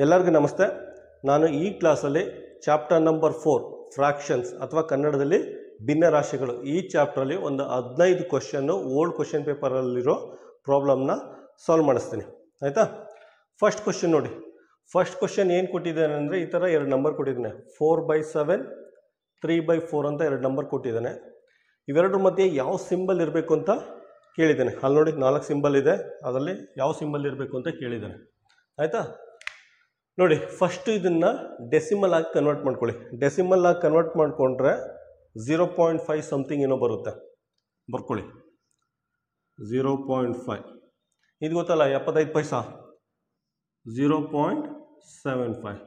ಎಲ್ಲರಿಗೂ ನಮಸ್ತೆ. ನಾನು ಈ ಕ್ಲಾಸಲ್ಲಿ ಚಾಪ್ಟರ್ ನಂಬರ್ 4 ಫ್ರಾಕ್ಷನ್ಸ್ ಅಥವಾ ಕನ್ನಡದಲ್ಲಿ ಭಿನ್ನರಾಶಿಗಳು ಈ ಚಾಪ್ಟ್ರಲ್ಲಿ ಒಂದು 15 ಕ್ವಶನ್ನು ಓಲ್ಡ್ ಕ್ವಶನ್ ಪೇಪರಲ್ಲಿರೋ ಪ್ರಾಬ್ಲಮ್ನ ಸಾಲ್ವ್ ಮಾಡಿಸ್ತೀನಿ. ಆಯಿತಾ? ಫಸ್ಟ್ ಕ್ವಶನ್ ನೋಡಿ. ಫಸ್ಟ್ ಕ್ವಶನ್ ಏನು ಕೊಟ್ಟಿದ್ದಾನೆ ಅಂದರೆ ಈ ಥರ 2 ನಂಬರ್ ಕೊಟ್ಟಿದ್ದಾನೆ. 4/7 3/4 ಅಂತ 2 ನಂಬರ್ ಕೊಟ್ಟಿದ್ದಾನೆ. ಇವೆರಡರ ಮಧ್ಯೆ ಯಾವ ಸಿಂಬಲ್ ಇರಬೇಕು ಅಂತ ಕೇಳಿದ್ದಾನೆ. ಅಲ್ಲಿ ನೋಡಿ 4 ಸಿಂಬಲ್ ಇದೆ, ಅದರಲ್ಲಿ ಯಾವ ಸಿಂಬಲ್ ಇರಬೇಕು ಅಂತ ಕೇಳಿದ್ದಾನೆ. ಆಯಿತಾ? ನೋಡಿ, ಫಸ್ಟು ಇದನ್ನು ಡೆಸಿಮಲ್ ಆಗಿ ಕನ್ವರ್ಟ್ ಮಾಡ್ಕೊಳ್ಳಿ. ಡೆಸಿಮಲ್ ಆಗಿ ಕನ್ವರ್ಟ್ ಮಾಡಿಕೊಂಡ್ರೆ 0.5 ಸಮಥಿಂಗ್ ಏನೋ ಬರುತ್ತೆ. ಬರ್ಕೊಳ್ಳಿ, 0.5. ಇದು ಗೊತ್ತಲ್ಲ, 75 ಪೈಸಾ, 0.75.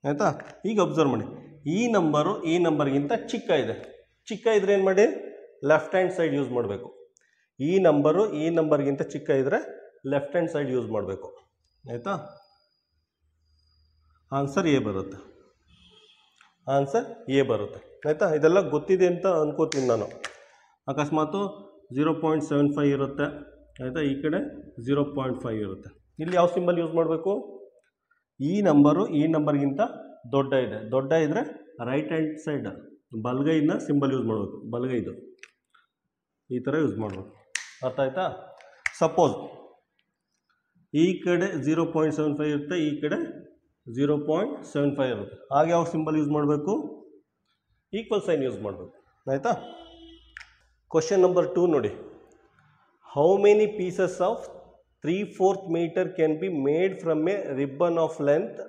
ಆಯಿತಾ? ಈಗ ಅಬ್ಸರ್ವ್ ಮಾಡಿ, ಈ ನಂಬರು ಈ ನಂಬರ್ಗಿಂತ ಚಿಕ್ಕ ಇದೆ. ಚಿಕ್ಕ ಇದ್ರೆ ಏನು ಮಾಡಿ, ಲೆಫ್ಟ್ ಹ್ಯಾಂಡ್ ಸೈಡ್ ಯೂಸ್ ಮಾಡಬೇಕು. ಈ ನಂಬರು ಈ ನಂಬರ್ಗಿಂತ ಚಿಕ್ಕ ಇದ್ದರೆ ಲೆಫ್ಟ್ ಹ್ಯಾಂಡ್ ಸೈಡ್ ಯೂಸ್ ಮಾಡಬೇಕು. ಆಯಿತಾ? ಆನ್ಸರ್ ಎ ಬರುತ್ತೆ. ಆನ್ಸರ್ ಎ ಬರುತ್ತೆ. ಆಯಿತಾ? ಇದೆಲ್ಲ ಗೊತ್ತಿದೆ ಅಂತ ಅನ್ಕೋತೀನಿ ನಾನು. ಅಕಸ್ಮಾತು 0.75 ಇರುತ್ತೆ. ಆಯಿತಾ? ಈ ಕಡೆ 0.5 ಇರುತ್ತೆ. ಇಲ್ಲಿ ಯಾವ ಸಿಂಬಲ್ ಯೂಸ್ ಮಾಡಬೇಕು? ಈ ನಂಬರು ಈ ನಂಬರ್ಗಿಂತ ದೊಡ್ಡ ಇದೆ. ದೊಡ್ಡ ಇದ್ದರೆ ರೈಟ್ ಹ್ಯಾಂಡ್ ಸೈಡ್ ಬಲಗೈನ ಸಿಂಬಲ್ ಯೂಸ್ ಮಾಡಬೇಕು. ಬಲಗೈದು ಈ ಥರ ಯೂಸ್ ಮಾಡಬೇಕು. ಅರ್ಥ ಆಯ್ತಾ? ಸಪೋಸ್ ಈ ಕಡೆ 0.75 ಇರುತ್ತೆ, ಈ ಕಡೆ 0.75 ಇರುತ್ತೆ. ಹಾಗೆ ಯಾವ ಸಿಂಬಲ್ ಯೂಸ್ ಮಾಡಬೇಕು? ಈಕ್ವಲ್ ಸೈನ್ ಯೂಸ್ ಮಾಡಬೇಕು. ಆಯಿತಾ? ಕ್ವಶನ್ ನಂಬರ್ 2 ನೋಡಿ. How many pieces of 3/4 metre can be made from a ribbon of length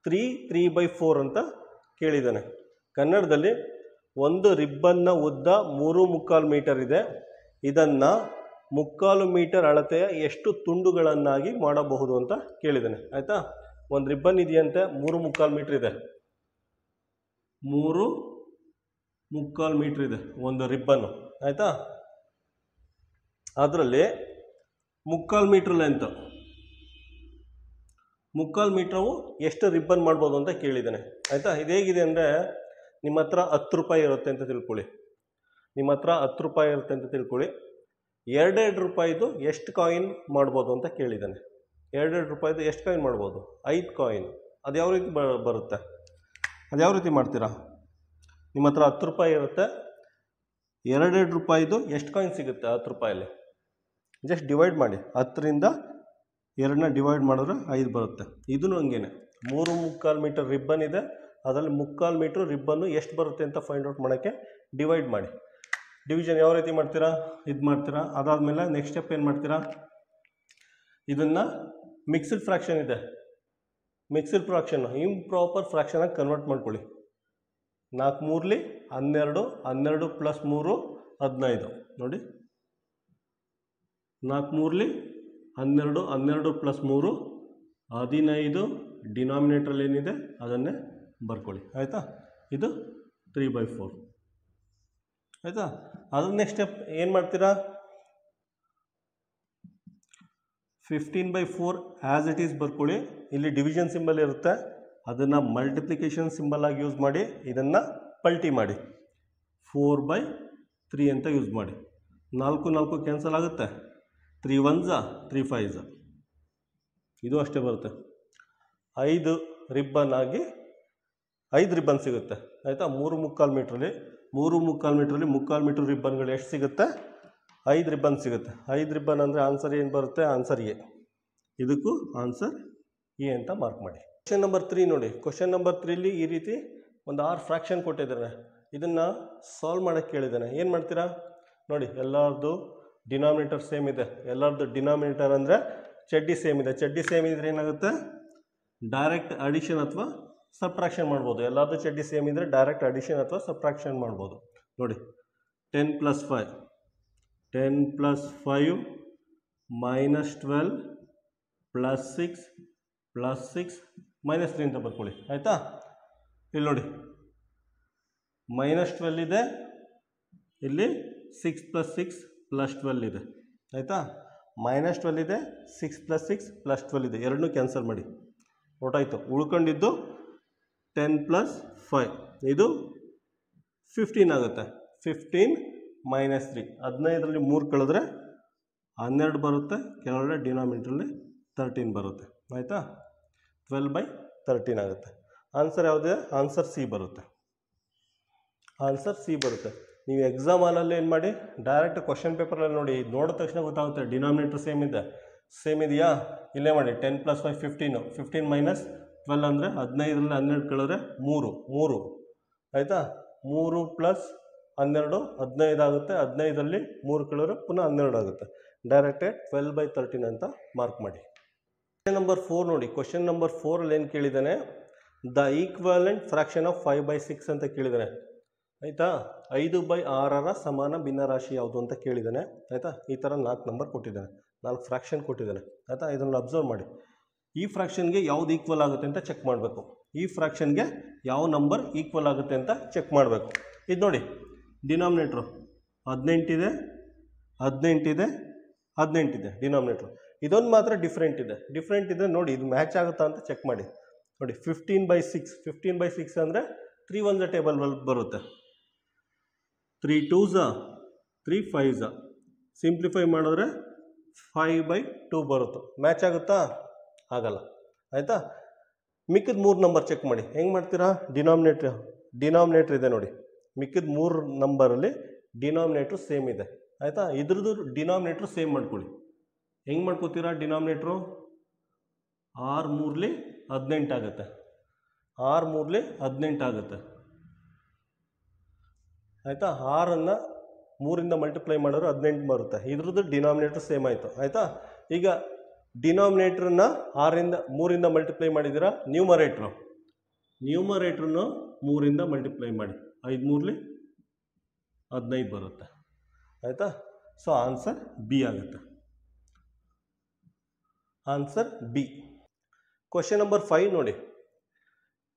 3/4 ಅಂತ ಕೇಳಿದ್ದಾನೆ. ಕನ್ನಡದಲ್ಲಿ ಒಂದು ರಿಬ್ಬನ್ನ ಉದ್ದ 3/4 ಮೀಟರ್ ಇದೆ. ಇದನ್ನು 3/4 ಮೀಟರ್ ಅಳತೆಯ ಎಷ್ಟು ತುಂಡುಗಳನ್ನಾಗಿ ಮಾಡಬಹುದು ಅಂತ ಕೇಳಿದ್ದಾನೆ. ಆಯಿತಾ? ಒಂದು ರಿಬ್ಬನ್ ಇದೆಯಂತೆ, 3/4 ಮೀಟ್ರ್ ಇದೆ. 3/4 ಮೀಟ್ರ್ ಇದೆ ಒಂದು ರಿಬ್ಬನ್ನು. ಆಯಿತಾ? ಅದರಲ್ಲಿ 3/4 ಮೀಟ್ರ್ ಲೆಂತ್, 3/4 ಮೀಟ್ರವು ಎಷ್ಟು ರಿಬ್ಬನ್ ಮಾಡ್ಬೋದು ಅಂತ ಕೇಳಿದ್ದಾನೆ. ಆಯಿತಾ? ಇದು ಹೇಗಿದೆ ಅಂದರೆ, ನಿಮ್ಮ ಹತ್ರ 10 ರೂಪಾಯಿ ಇರುತ್ತೆ ಅಂತ ತಿಳ್ಕೊಳ್ಳಿ. ನಿಮ್ಮ ಹತ್ರ 10 ರೂಪಾಯಿ ಇರುತ್ತೆ ಅಂತ ತಿಳ್ಕೊಳ್ಳಿ. 2 ರೂಪಾಯಿದು ಎಷ್ಟು ಕಾಯಿನ್ ಮಾಡ್ಬೋದು ಅಂತ ಕೇಳಿದ್ದಾನೆ. 2 ರೂಪಾಯಿದು ಎಷ್ಟು ಕಾಯಿನ್ ಮಾಡ್ಬೋದು? 5 ಕಾಯಿನ್. ಅದು ಯಾವ ರೀತಿ ಬರುತ್ತೆ? ಅದು ಯಾವ ರೀತಿ ಮಾಡ್ತೀರಾ? ನಿಮ್ಮ ಹತ್ರ 10 ರೂಪಾಯಿ ಇರುತ್ತೆ. 2 ರೂಪಾಯಿದು ಎಷ್ಟು ಕಾಯಿನ್ ಸಿಗುತ್ತೆ 10 ರೂಪಾಯಲ್ಲಿ? ಜಸ್ಟ್ ಡಿವೈಡ್ ಮಾಡಿ. 10ರಿಂದ 2ನ ಡಿವೈಡ್ ಮಾಡಿದ್ರೆ 5 ಬರುತ್ತೆ. ಇದೂ ಹಂಗೇನೆ, 3/4 ಮೀಟರ್ ರಿಬ್ಬನ್ ಇದೆ. ಅದರಲ್ಲಿ 3/4 ಮೀಟ್ರ್ ರಿಬ್ಬನ್ನು ಎಷ್ಟು ಬರುತ್ತೆ ಅಂತ ಫೈಂಡ್ ಔಟ್ ಮಾಡೋಕ್ಕೆ ಡಿವೈಡ್ ಮಾಡಿ. ಡಿವಿಷನ್ ಯಾವ ರೀತಿ ಮಾಡ್ತೀರಾ? ಇದು ಮಾಡ್ತೀರಾ. ಅದಾದಮೇಲೆ ನೆಕ್ಸ್ಟ್ ಸ್ಟೆಪ್ ಏನು ಮಾಡ್ತೀರಾ? ಇದನ್ನು ಮಿಕ್ಸ್ಡ್ ಫ್ರ್ಯಾಕ್ಷನ್ ಇದೆ, ಮಿಕ್ಸ್ಡ್ ಫ್ರ್ಯಾಕ್ಷನ್ ಇಂಪ್ರಾಪರ್ ಫ್ರ್ಯಾಕ್ಷನಾಗಿ ಕನ್ವರ್ಟ್ ಮಾಡ್ಕೊಳ್ಳಿ. 4 3 12 + 3 15. ನೋಡಿ, 4 3 12 + 3 15. ಡಿನಾಮಿನೇಟ್ರಲ್ಲಿ ಏನಿದೆ ಅದನ್ನೇ ಬರ್ಕೊಳ್ಳಿ. ಆಯಿತಾ? ಇದು 3/4. ಆಯಿತಾ? ಅದು ನೆಕ್ಸ್ಟ್ ಸ್ಟೆಪ್ ಏನು ಮಾಡ್ತೀರಾ? 15/4 ಆ್ಯಸ್ ಇಟ್ ಈಸ್ ಬರ್ಕೊಳ್ಳಿ. ಇಲ್ಲಿ ಡಿವಿಷನ್ ಸಿಂಬಲ್ ಇರುತ್ತೆ, ಅದನ್ನು ಮಲ್ಟಿಪ್ಲಿಕೇಶನ್ ಸಿಂಬಲ್ ಆಗಿ ಯೂಸ್ ಮಾಡಿ. ಇದನ್ನು ಪಲ್ಟಿ ಮಾಡಿ 4/3 ಅಂತ ಯೂಸ್ ಮಾಡಿ. 4 4 ಕ್ಯಾನ್ಸಲ್ ಆಗುತ್ತೆ. 3 1s 3 5s. ಇದು ಅಷ್ಟೇ ಬರುತ್ತೆ. 5 ರಿಬ್ಬನ್ ಆಗಿ 5 ರಿಬ್ಬನ್ ಸಿಗುತ್ತೆ. ಆಯಿತಾ? 3/4 ಮೀಟ್ರಲ್ಲಿ 3/4 ಮೀಟ್ರ್ ರಿಬ್ಬನ್ಗಳು ಎಷ್ಟು ಸಿಗುತ್ತೆ? 5 ರಿಬ್ಬನ್ ಸಿಗುತ್ತೆ. 5 ರಿಬ್ಬನ್ ಅಂದರೆ ಆನ್ಸರ್ ಏನು ಬರುತ್ತೆ? Answer A. ಇದಕ್ಕೂ ಆನ್ಸರ್ ಎ ಅಂತ ಮಾರ್ಕ್ ಮಾಡಿ. ಕ್ವಶನ್ ನಂಬರ್ 3 ನೋಡಿ. ಕ್ವಶನ್ ನಂಬರ್ 3ಲಿ ಈ ರೀತಿ ಒಂದು 6 ಫ್ರ್ಯಾಕ್ಷನ್ ಕೊಟ್ಟಿದ್ದಾನೆ. ಇದನ್ನು ಸಾಲ್ವ್ ಮಾಡೋಕ್ಕೆ ಕೇಳಿದ್ದಾನೆ. ಏನು ಮಾಡ್ತೀರಾ? ನೋಡಿ, ಎಲ್ಲರದ್ದು ಡಿನಾಮಿನೇಟರ್ ಸೇಮ್ ಇದೆ. ಎಲ್ಲರದ್ದು ಡಿನಾಮಿನೇಟರ್ ಅಂದರೆ ಚಡ್ಡಿ ಸೇಮ್ ಇದೆ. ಚಡ್ಡಿ ಸೇಮ್ ಇದ್ರೆ ಏನಾಗುತ್ತೆ? ಡೈರೆಕ್ಟ್ ಅಡಿಷನ್ ಅಥವಾ ಸಬ್ಟ್ರಾಕ್ಷನ್ ಮಾಡ್ಬೋದು. ಎಲ್ಲರದ್ದು ಚಡ್ಡಿ ಸೇಮ್ ಇದ್ದರೆ ಡೈರೆಕ್ಟ್ ಅಡಿಷನ್ ಅಥವಾ ಸಬ್ಟ್ರಾಕ್ಷನ್ ಮಾಡ್ಬೋದು. ನೋಡಿ, 10 + 5 10 + 5 -12 + 6 + 6 -3 ಅಂತ ಬರ್ಕೊಳ್ಳಿ. ಆಯಿತಾ? ಇಲ್ಲಿ ನೋಡಿ, -12 ಇದೆ, ಇಲ್ಲಿ 6 + 6 + 12 ಇದೆ. ಆಯಿತಾ? -12 ಇದೆ, 6 + 6 + 12 ಇದೆ. ಎರಡನ್ನೂ ಕ್ಯಾನ್ಸಲ್ ಮಾಡಿ. ಒಟ್ಟಾಯಿತು. ಉಳ್ಕೊಂಡಿದ್ದು 10 + 5 ಇದು 15 ಆಗುತ್ತೆ. 15 - 3 15ರಲ್ಲಿ 3 ಕಳೆದ್ರೆ 12 ಬರುತ್ತೆ. ಕೆಳಗಡೆ ಡಿನಾಮಿನೇಟ್ರಲ್ಲಿ 13 ಬರುತ್ತೆ. ಆಯಿತಾ? 12/3 13 ಆಗುತ್ತೆ. ಆನ್ಸರ್ ಯಾವುದಿದೆ? ಆನ್ಸರ್ ಸಿ ಬರುತ್ತೆ. ಆನ್ಸರ್ ಸಿ ಬರುತ್ತೆ. ನೀವು ಎಕ್ಸಾಮ್ ಹಾಲಲ್ಲಿ ಏನು ಮಾಡಿ, ಡೈರೆಕ್ಟ್ ಕ್ವಶನ್ ಪೇಪರಲ್ಲಿ ನೋಡಿ, ನೋಡಿದ ತಕ್ಷಣ ಗೊತ್ತಾಗುತ್ತೆ ಡಿನಾಮಿನೇಟರ್ ಸೇಮ್ ಇದೆಯಾ? ಇಲ್ಲೇ ಮಾಡಿ 10 + 5 15, 15 - 12 ಅಂದರೆ 15ರಲ್ಲಿ 12 ಕಳೆದ್ರೆ 3 ಆಯಿತಾ? 3 + 12 15 ಆಗುತ್ತೆ. 15ರಲ್ಲಿ 3 ಕಳೆದ್ರೆ ಪುನಃ 12 ಆಗುತ್ತೆ. ಡೈರೆಕ್ಟೆಡ್ 12/13 ಅಂತ ಮಾರ್ಕ್ ಮಾಡಿ. ಕ್ವಶನ್ ನಂಬರ್ 4 ನೋಡಿ. ಕ್ವಶನ್ ನಂಬರ್ 4ಅಲ್ಲಿ ಏನು ಕೇಳಿದ್ದಾನೆ? ದ ಈಕ್ವಲೆಂಟ್ ಫ್ರಾಕ್ಷನ್ ಆಫ್ 5/6 ಅಂತ ಕೇಳಿದ್ದಾನೆ. ಆಯಿತಾ? 5/6ರ ಸಮಾನ ಭಿನ್ನರಾಶಿ ಯಾವುದು ಅಂತ ಕೇಳಿದ್ದಾನೆ. ಆಯಿತಾ? ಈ ಥರ 4 ನಂಬರ್ ಕೊಟ್ಟಿದ್ದಾನೆ, 4 ಫ್ರಾಕ್ಷನ್ ಕೊಟ್ಟಿದ್ದಾನೆ. ಆಯಿತಾ? ಇದನ್ನು ಅಬ್ಸರ್ವ್ ಮಾಡಿ. ಈ ಫ್ರಾಕ್ಷನ್ಗೆ ಯಾವ್ದು ಈಕ್ವಲ್ ಆಗುತ್ತೆ ಅಂತ ಚೆಕ್ ಮಾಡಬೇಕು. ಈ ಫ್ರಾಕ್ಷನ್ಗೆ ಯಾವ ನಂಬರ್ ಈಕ್ವಲ್ ಆಗುತ್ತೆ ಅಂತ ಚೆಕ್ ಮಾಡಬೇಕು. ಇದು ನೋಡಿ, ಡಿನಾಮಿನೇಟ್ರು 18 ಇದೆ, 18 ಇದೆ, 18 ಇದೆ ಡಿನಾಮಿನೇಟ್ರು. ಇದೊಂದು ಮಾತ್ರ ಡಿಫ್ರೆಂಟ್ ಇದೆ ನೋಡಿ. ಇದು ಮ್ಯಾಚ್ ಆಗುತ್ತಾ ಅಂತ ಚೆಕ್ ಮಾಡಿ. ನೋಡಿ 15/6, 15/6 ಅಂದರೆ 3 1s ಟೇಬಲ್ ಬರುತ್ತೆ. 3 2s, 3 5s. ಸಿಂಪ್ಲಿಫೈ ಮಾಡಿದ್ರೆ 5/2 ಬರುತ್ತೆ. ಮ್ಯಾಚ್ ಆಗುತ್ತಾ? ಆಗಲ್ಲ. ಆಯಿತಾ? ಮಿಕ್ಕಿದ 3 ನಂಬರ್ ಚೆಕ್ ಮಾಡಿ. ಹೆಂಗೆ ಮಾಡ್ತೀರಾ? ಡಿನಾಮಿನೇಟ್ರ್ ಇದೆ ನೋಡಿ. ಮಿಕ್ಕಿದ 3 ನಂಬರಲ್ಲಿ ಡಿನಾಮಿನೇಟ್ರು ಸೇಮ್ ಇದೆ. ಆಯಿತಾ? ಇದ್ರದ್ದು ಡಿನಾಮಿನೇಟ್ರು ಸೇಮ್ ಮಾಡ್ಕೊಳ್ಳಿ. ಹೆಂಗೆ ಮಾಡ್ಕೋತೀರಾ? ಡಿನಾಮಿನೇಟ್ರು 6 3ಲಿ 18 ಆಗುತ್ತೆ. 6 3ಲಿ 18 ಆಗುತ್ತೆ. ಆಯಿತಾ? 6ಅನ್ನು 3ರಿಂದ ಮಲ್ಟಿಪ್ಲೈ ಮಾಡಿದ್ರೆ 18 ಬರುತ್ತೆ. ಇದ್ರದ್ದು ಡಿನಾಮಿನೇಟ್ರ್ ಸೇಮ್ ಆಯಿತು. ಆಯಿತಾ? ಈಗ ಡಿನಾಮಿನೇಟ್ರನ್ನ 3ರಿಂದ ಮಲ್ಟಿಪ್ಲೈ ಮಾಡಿದ್ದೀರಾ. ನ್ಯೂಮರೇಟ್ರನ್ನು 3ರಿಂದ ಮಲ್ಟಿಪ್ಲೈ ಮಾಡಿ. 5 3ಲಿ 15 ಬರುತ್ತೆ. ಆಯಿತಾ? ಸೊ ಆನ್ಸರ್ ಬಿ ಆಗುತ್ತೆ. Answer B. ಕ್ವಶನ್ ನಂಬರ್ 5 ನೋಡಿ.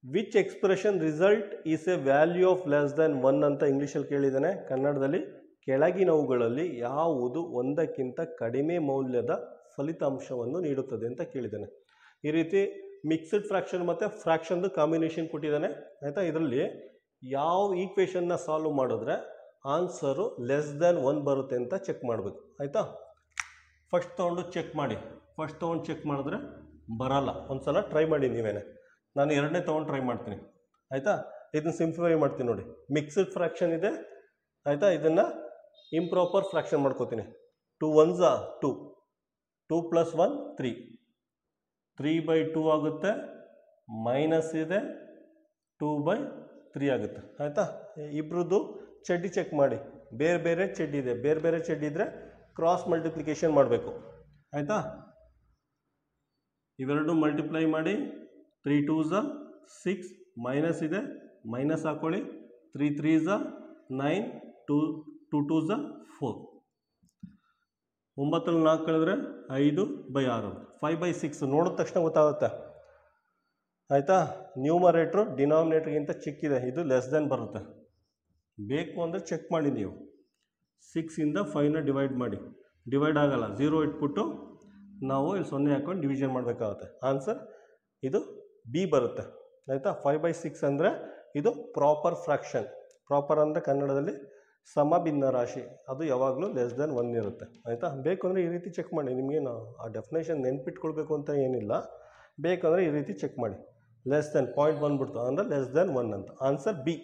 Which expression result is A value of less than 1 ಅಂತ ಇಂಗ್ಲೀಷಲ್ಲಿ ಕೇಳಿದ್ದಾನೆ. ಕನ್ನಡದಲ್ಲಿ ಕೆಳಗಿನವುಗಳಲ್ಲಿ ಯಾವುದು ಒಂದಕ್ಕಿಂತ ಕಡಿಮೆ ಮೌಲ್ಯದ ಫಲಿತಾಂಶವನ್ನು ನೀಡುತ್ತದೆ ಅಂತ ಕೇಳಿದ್ದಾನೆ. ಈ ರೀತಿ ಮಿಕ್ಸ್ಡ್ ಫ್ರಾಕ್ಷನ್ ಮತ್ತು ಫ್ರಾಕ್ಷನ್ದು ಕಾಂಬಿನೇಷನ್ ಕೊಟ್ಟಿದ್ದಾನೆ. ಆಯಿತಾ? ಇದರಲ್ಲಿ ಯಾವ ಈಕ್ವೇಷನ್ನ ಸಾಲ್ವ್ ಮಾಡಿದ್ರೆ ಆನ್ಸರು ಲೆಸ್ ದ್ಯಾನ್ 1 ಬರುತ್ತೆ ಅಂತ ಚೆಕ್ ಮಾಡಬೇಕು. ಆಯಿತಾ? ಫಸ್ಟ್ ತೊಗೊಂಡು ಚೆಕ್ ಮಾಡಿ. ಫಸ್ಟ್ ತೊಗೊಂಡು ಚೆಕ್ ಮಾಡಿದ್ರೆ ಬರಲ್ಲ. ಒಂದು ಸಲ ಟ್ರೈ ಮಾಡಿ ನೀವೇನೆ. ನಾನು 2ನೇ ತೊಗೊಂಡು ಟ್ರೈ ಮಾಡ್ತೀನಿ. ಆಯಿತಾ? ಇದನ್ನು ಸಿಂಪ್ಲಿಫೈ ಮಾಡ್ತೀನಿ ನೋಡಿ. ಮಿಕ್ಸ್ಡ್ ಫ್ರಾಕ್ಷನ್ ಇದೆ. ಆಯಿತಾ? ಇದನ್ನು ಇಂಪ್ರಾಪರ್ ಫ್ರಾಕ್ಷನ್ ಮಾಡ್ಕೋತೀನಿ. 2 1s 2, 2 + 1 3, 3/2 ಆಗುತ್ತೆ. ಮೈನಸ್ ಇದೆ, 2/3 ಆಗುತ್ತೆ. ಆಯಿತಾ? ಇಬ್ರದ್ದು ಚಡ್ಡಿ ಚೆಕ್ ಮಾಡಿ. ಬೇರೆ ಬೇರೆ ಚಡ್ಡಿ ಇದೆ. ಬೇರೆ ಬೇರೆ ಚಡ್ಡಿ ಇದ್ದರೆ ಕ್ರಾಸ್ ಮಲ್ಟಿಪ್ಲಿಕೇಶನ್ ಮಾಡಬೇಕು. ಆಯಿತಾ? ಇವೆರಡು ಮಲ್ಟಿಪ್ಲೈ ಮಾಡಿ. 3 2s 6, ಮೈನಸ್ ಇದೆ, ಮೈನಸ್ ಹಾಕೊಳ್ಳಿ. 3 3s 9, 2 2s 4. 9ರಲ್ಲಿ 4 ಕಳೆದ್ರೆ 5/6. 5/6 ನೋಡಿದ ತಕ್ಷಣ ಗೊತ್ತಾಗುತ್ತೆ. ಆಯಿತಾ? ನ್ಯೂಮರೇಟ್ರು ಡಿನಾಮಿನೇಟ್ರಿಗಿಂತ ಚಿಕ್ಕಿದೆ. ಇದು ಲೆಸ್ ದೆನ್ ಬರುತ್ತೆ. ಬೇಕು ಅಂದರೆ ಚೆಕ್ ಮಾಡಿ ನೀವು. 6ಇಂದ 5ನ ಡಿವೈಡ್ ಮಾಡಿ. ಡಿವೈಡ್ ಆಗಲ್ಲ. 0 ಇಟ್ಬಿಟ್ಟು ನಾವು ಇಲ್ಲಿ 0 ಹಾಕೊಂಡು ಡಿವಿಷನ್ ಮಾಡಬೇಕಾಗುತ್ತೆ. ಆನ್ಸರ್ ಇದು ಬಿ ಬರುತ್ತೆ. ಆಯಿತಾ? 5/6 ಅಂದರೆ ಇದು ಪ್ರಾಪರ್ ಫ್ರಾಕ್ಷನ್. ಪ್ರಾಪರ್ ಅಂದರೆ ಕನ್ನಡದಲ್ಲಿ ಸಮಭಿನ್ನ ರಾಶಿ. ಅದು ಯಾವಾಗಲೂ ಲೆಸ್ ದೆನ್ 1 ಇರುತ್ತೆ. ಆಯಿತಾ? ಬೇಕು ಅಂದರೆ ಈ ರೀತಿ ಚೆಕ್ ಮಾಡಿ. ನಿಮಗೇನು ಆ ಡೆಫಿನೇಷನ್ ನೆನ್ಪಿಟ್ಕೊಳ್ಬೇಕು ಅಂತ ಏನಿಲ್ಲ. ಬೇಕಂದರೆ ಈ ರೀತಿ ಚೆಕ್ ಮಾಡಿ. ಲೆಸ್ ದೆನ್ ಪಾಯಿಂಟ್ ಬಂದ್ಬಿಡ್ತು ಅಂದರೆ ಲೆಸ್ ದೆನ್ 1 ಅಂತ. Answer B.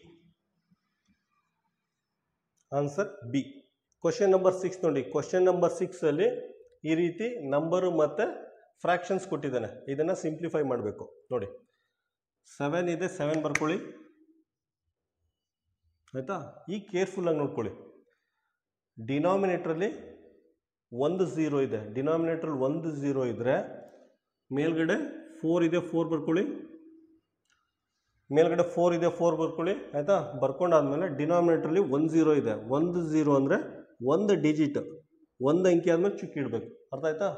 Answer B. Question number 6 ನೋಡಿ. ಕ್ವಶನ್ ನಂಬರ್ 6ಅಲ್ಲಿ ಈ ರೀತಿ ನಂಬರು ಮತ್ತು ಫ್ರಾಕ್ಷನ್ಸ್ ಕೊಟ್ಟಿದ್ದಾನೆ. ಇದನ್ನು ಸಿಂಪ್ಲಿಫೈ ಮಾಡಬೇಕು ನೋಡಿ. 7 ಇದೆ, 7 ಬರ್ಕೊಳ್ಳಿ. ಆಯಿತಾ? ಈಗ ಕೇರ್ಫುಲ್ಲಾಗಿ ನೋಡ್ಕೊಳ್ಳಿ. ಡಿನಾಮಿನೇಟ್ರಲ್ಲಿ 1 0 ಇದೆ. ಡಿನಾಮಿನೇಟ್ರಲ್ಲಿ 1 0 ಇದ್ದರೆ ಮೇಲ್ಗಡೆ 4 ಇದೆ, 4 ಬರ್ಕೊಳ್ಳಿ. ಮೇಲ್ಗಡೆ 4 ಇದೆ, 4 ಬರ್ಕೊಳ್ಳಿ. ಆಯಿತಾ? ಬರ್ಕೊಂಡಾದ್ಮೇಲೆ ಡಿನಾಮಿನೇಟ್ರಲ್ಲಿ 1 0 ಇದೆ. 1 0 ಅಂದರೆ 1 ಡಿಜಿಟ್, 1 ಅಂಕಿ ಆದಮೇಲೆ ಚುಕ್ಕಿ ಇಡಬೇಕು. ಅರ್ಥ ಆಯ್ತಾ?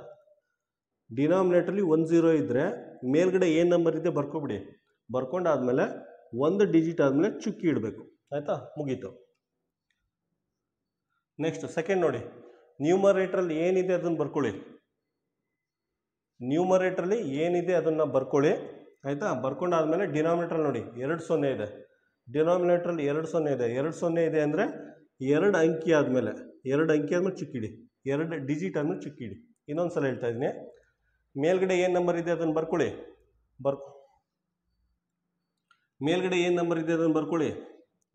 ಡಿನಾಮಿನೇಟ್ರಲ್ಲಿ 1 0 ಇದ್ದರೆ ಮೇಲ್ಗಡೆ ಏನು ನಂಬರ್ ಇದೆ ಬರ್ಕೊಬಿಡಿ. ಬರ್ಕೊಂಡಾದ್ಮೇಲೆ 1 ಡಿಜಿಟ್ ಆದಮೇಲೆ ಚುಕ್ಕಿ ಇಡಬೇಕು. ಆಯಿತಾ? ಮುಗೀತು. ನೆಕ್ಸ್ಟ್ ಸೆಕೆಂಡ್ ನೋಡಿ. ನ್ಯೂಮರೇಟ್ರಲ್ಲಿ ಏನಿದೆ ಅದನ್ನು ಬರ್ಕೊಳ್ಳಿ. ನ್ಯೂಮರೇಟ್ರಲ್ಲಿ ಏನಿದೆ ಅದನ್ನು ಬರ್ಕೊಳ್ಳಿ. ಆಯಿತಾ? ಬರ್ಕೊಂಡಾದ್ಮೇಲೆ ಡಿನಾಮಿನೇಟ್ರಲ್ಲಿ ನೋಡಿ 2 0 ಇದೆ. ಡಿನಾಮಿನೇಟ್ರಲ್ಲಿ 2 0 ಇದೆ. 2 0 ಇದೆ ಅಂದರೆ 2 ಅಂಕಿ ಆದಮೇಲೆ ಚುಕ್ಕಿಡಿ. 2 ಡಿಜಿಟ್ ಆದಮೇಲೆ ಚುಕ್ಕಿಡಿ. ಇನ್ನೊಂದು ಸಲ ಹೇಳ್ತಾ ಇದ್ದೀನಿ. ಮೇಲ್ಗಡೆ ಏನು ನಂಬರ್ ಇದೆ ಅದನ್ನು ಬರ್ಕೊಳ್ಳಿ. ಮೇಲ್ಗಡೆ ಏನು ನಂಬರ್ ಇದೆ ಅದನ್ನು ಬರ್ಕೊಳ್ಳಿ.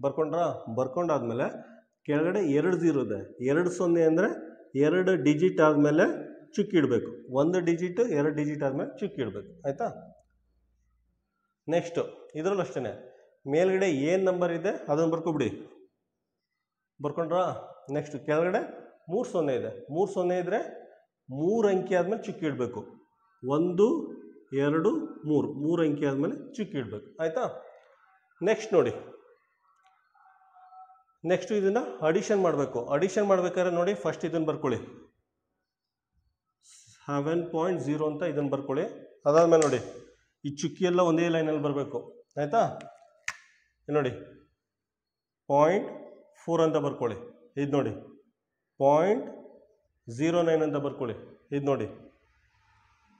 ಬರ್ಕೊಂಡ್ರಾ? ಬರ್ಕೊಂಡಾದ್ಮೇಲೆ ಕೆಳಗಡೆ 2 0 ಇದೆ. 2 0 ಅಂದರೆ 2 ಡಿಜಿಟ್ ಆದಮೇಲೆ ಚುಕ್ಕಿಡಬೇಕು. 1 ಡಿಜಿಟ್ 2 ಡಿಜಿಟ್ ಆದಮೇಲೆ ಚುಕ್ಕಿಡಬೇಕು. ಆಯಿತಾ? ನೆಕ್ಸ್ಟು ಇದರಲ್ಲೂ ಅಷ್ಟೇ, ಮೇಲ್ಗಡೆ ಏನು ನಂಬರ್ ಇದೆ ಅದನ್ನು ಬರ್ಕೊಬಿಡಿ. ಬರ್ಕೊಂಡ್ರಾ? ನೆಕ್ಸ್ಟ್ ಕೆಳಗಡೆ 3 0 ಇದೆ. 3 0 ಇದ್ದರೆ 3 ಅಂಕಿ ಆದಮೇಲೆ ಚುಕ್ಕಿಡಬೇಕು. 1 2 3 3 ಅಂಕಿ ಆದಮೇಲೆ ಚುಕ್ಕಿಡಬೇಕು. ಆಯಿತಾ? ನೆಕ್ಸ್ಟ್ ನೋಡಿ, ನೆಕ್ಸ್ಟು ಇದನ್ನು ಅಡಿಷನ್ ಮಾಡಬೇಕು. ಅಡಿಷನ್ ಮಾಡ್ಬೇಕಾದ್ರೆ ನೋಡಿ, ಫಸ್ಟ್ ಇದನ್ನು ಬರ್ಕೊಳ್ಳಿ, 7.0 ಅಂತ ಇದನ್ನು ಬರ್ಕೊಳ್ಳಿ. ಅದಾದಮೇಲೆ ನೋಡಿ, ಈ ಚುಕ್ಕಿ ಎಲ್ಲ ಒಂದೇ ಲೈನಲ್ಲಿ ಬರಬೇಕು. ಆಯಿತಾ? ನೋಡಿ 0.4 ಅಂತ ಬರ್ಕೊಳ್ಳಿ. ಇದು ನೋಡಿ 0.09 ಅಂತ ಬರ್ಕೊಳ್ಳಿ. ಇದು ನೋಡಿ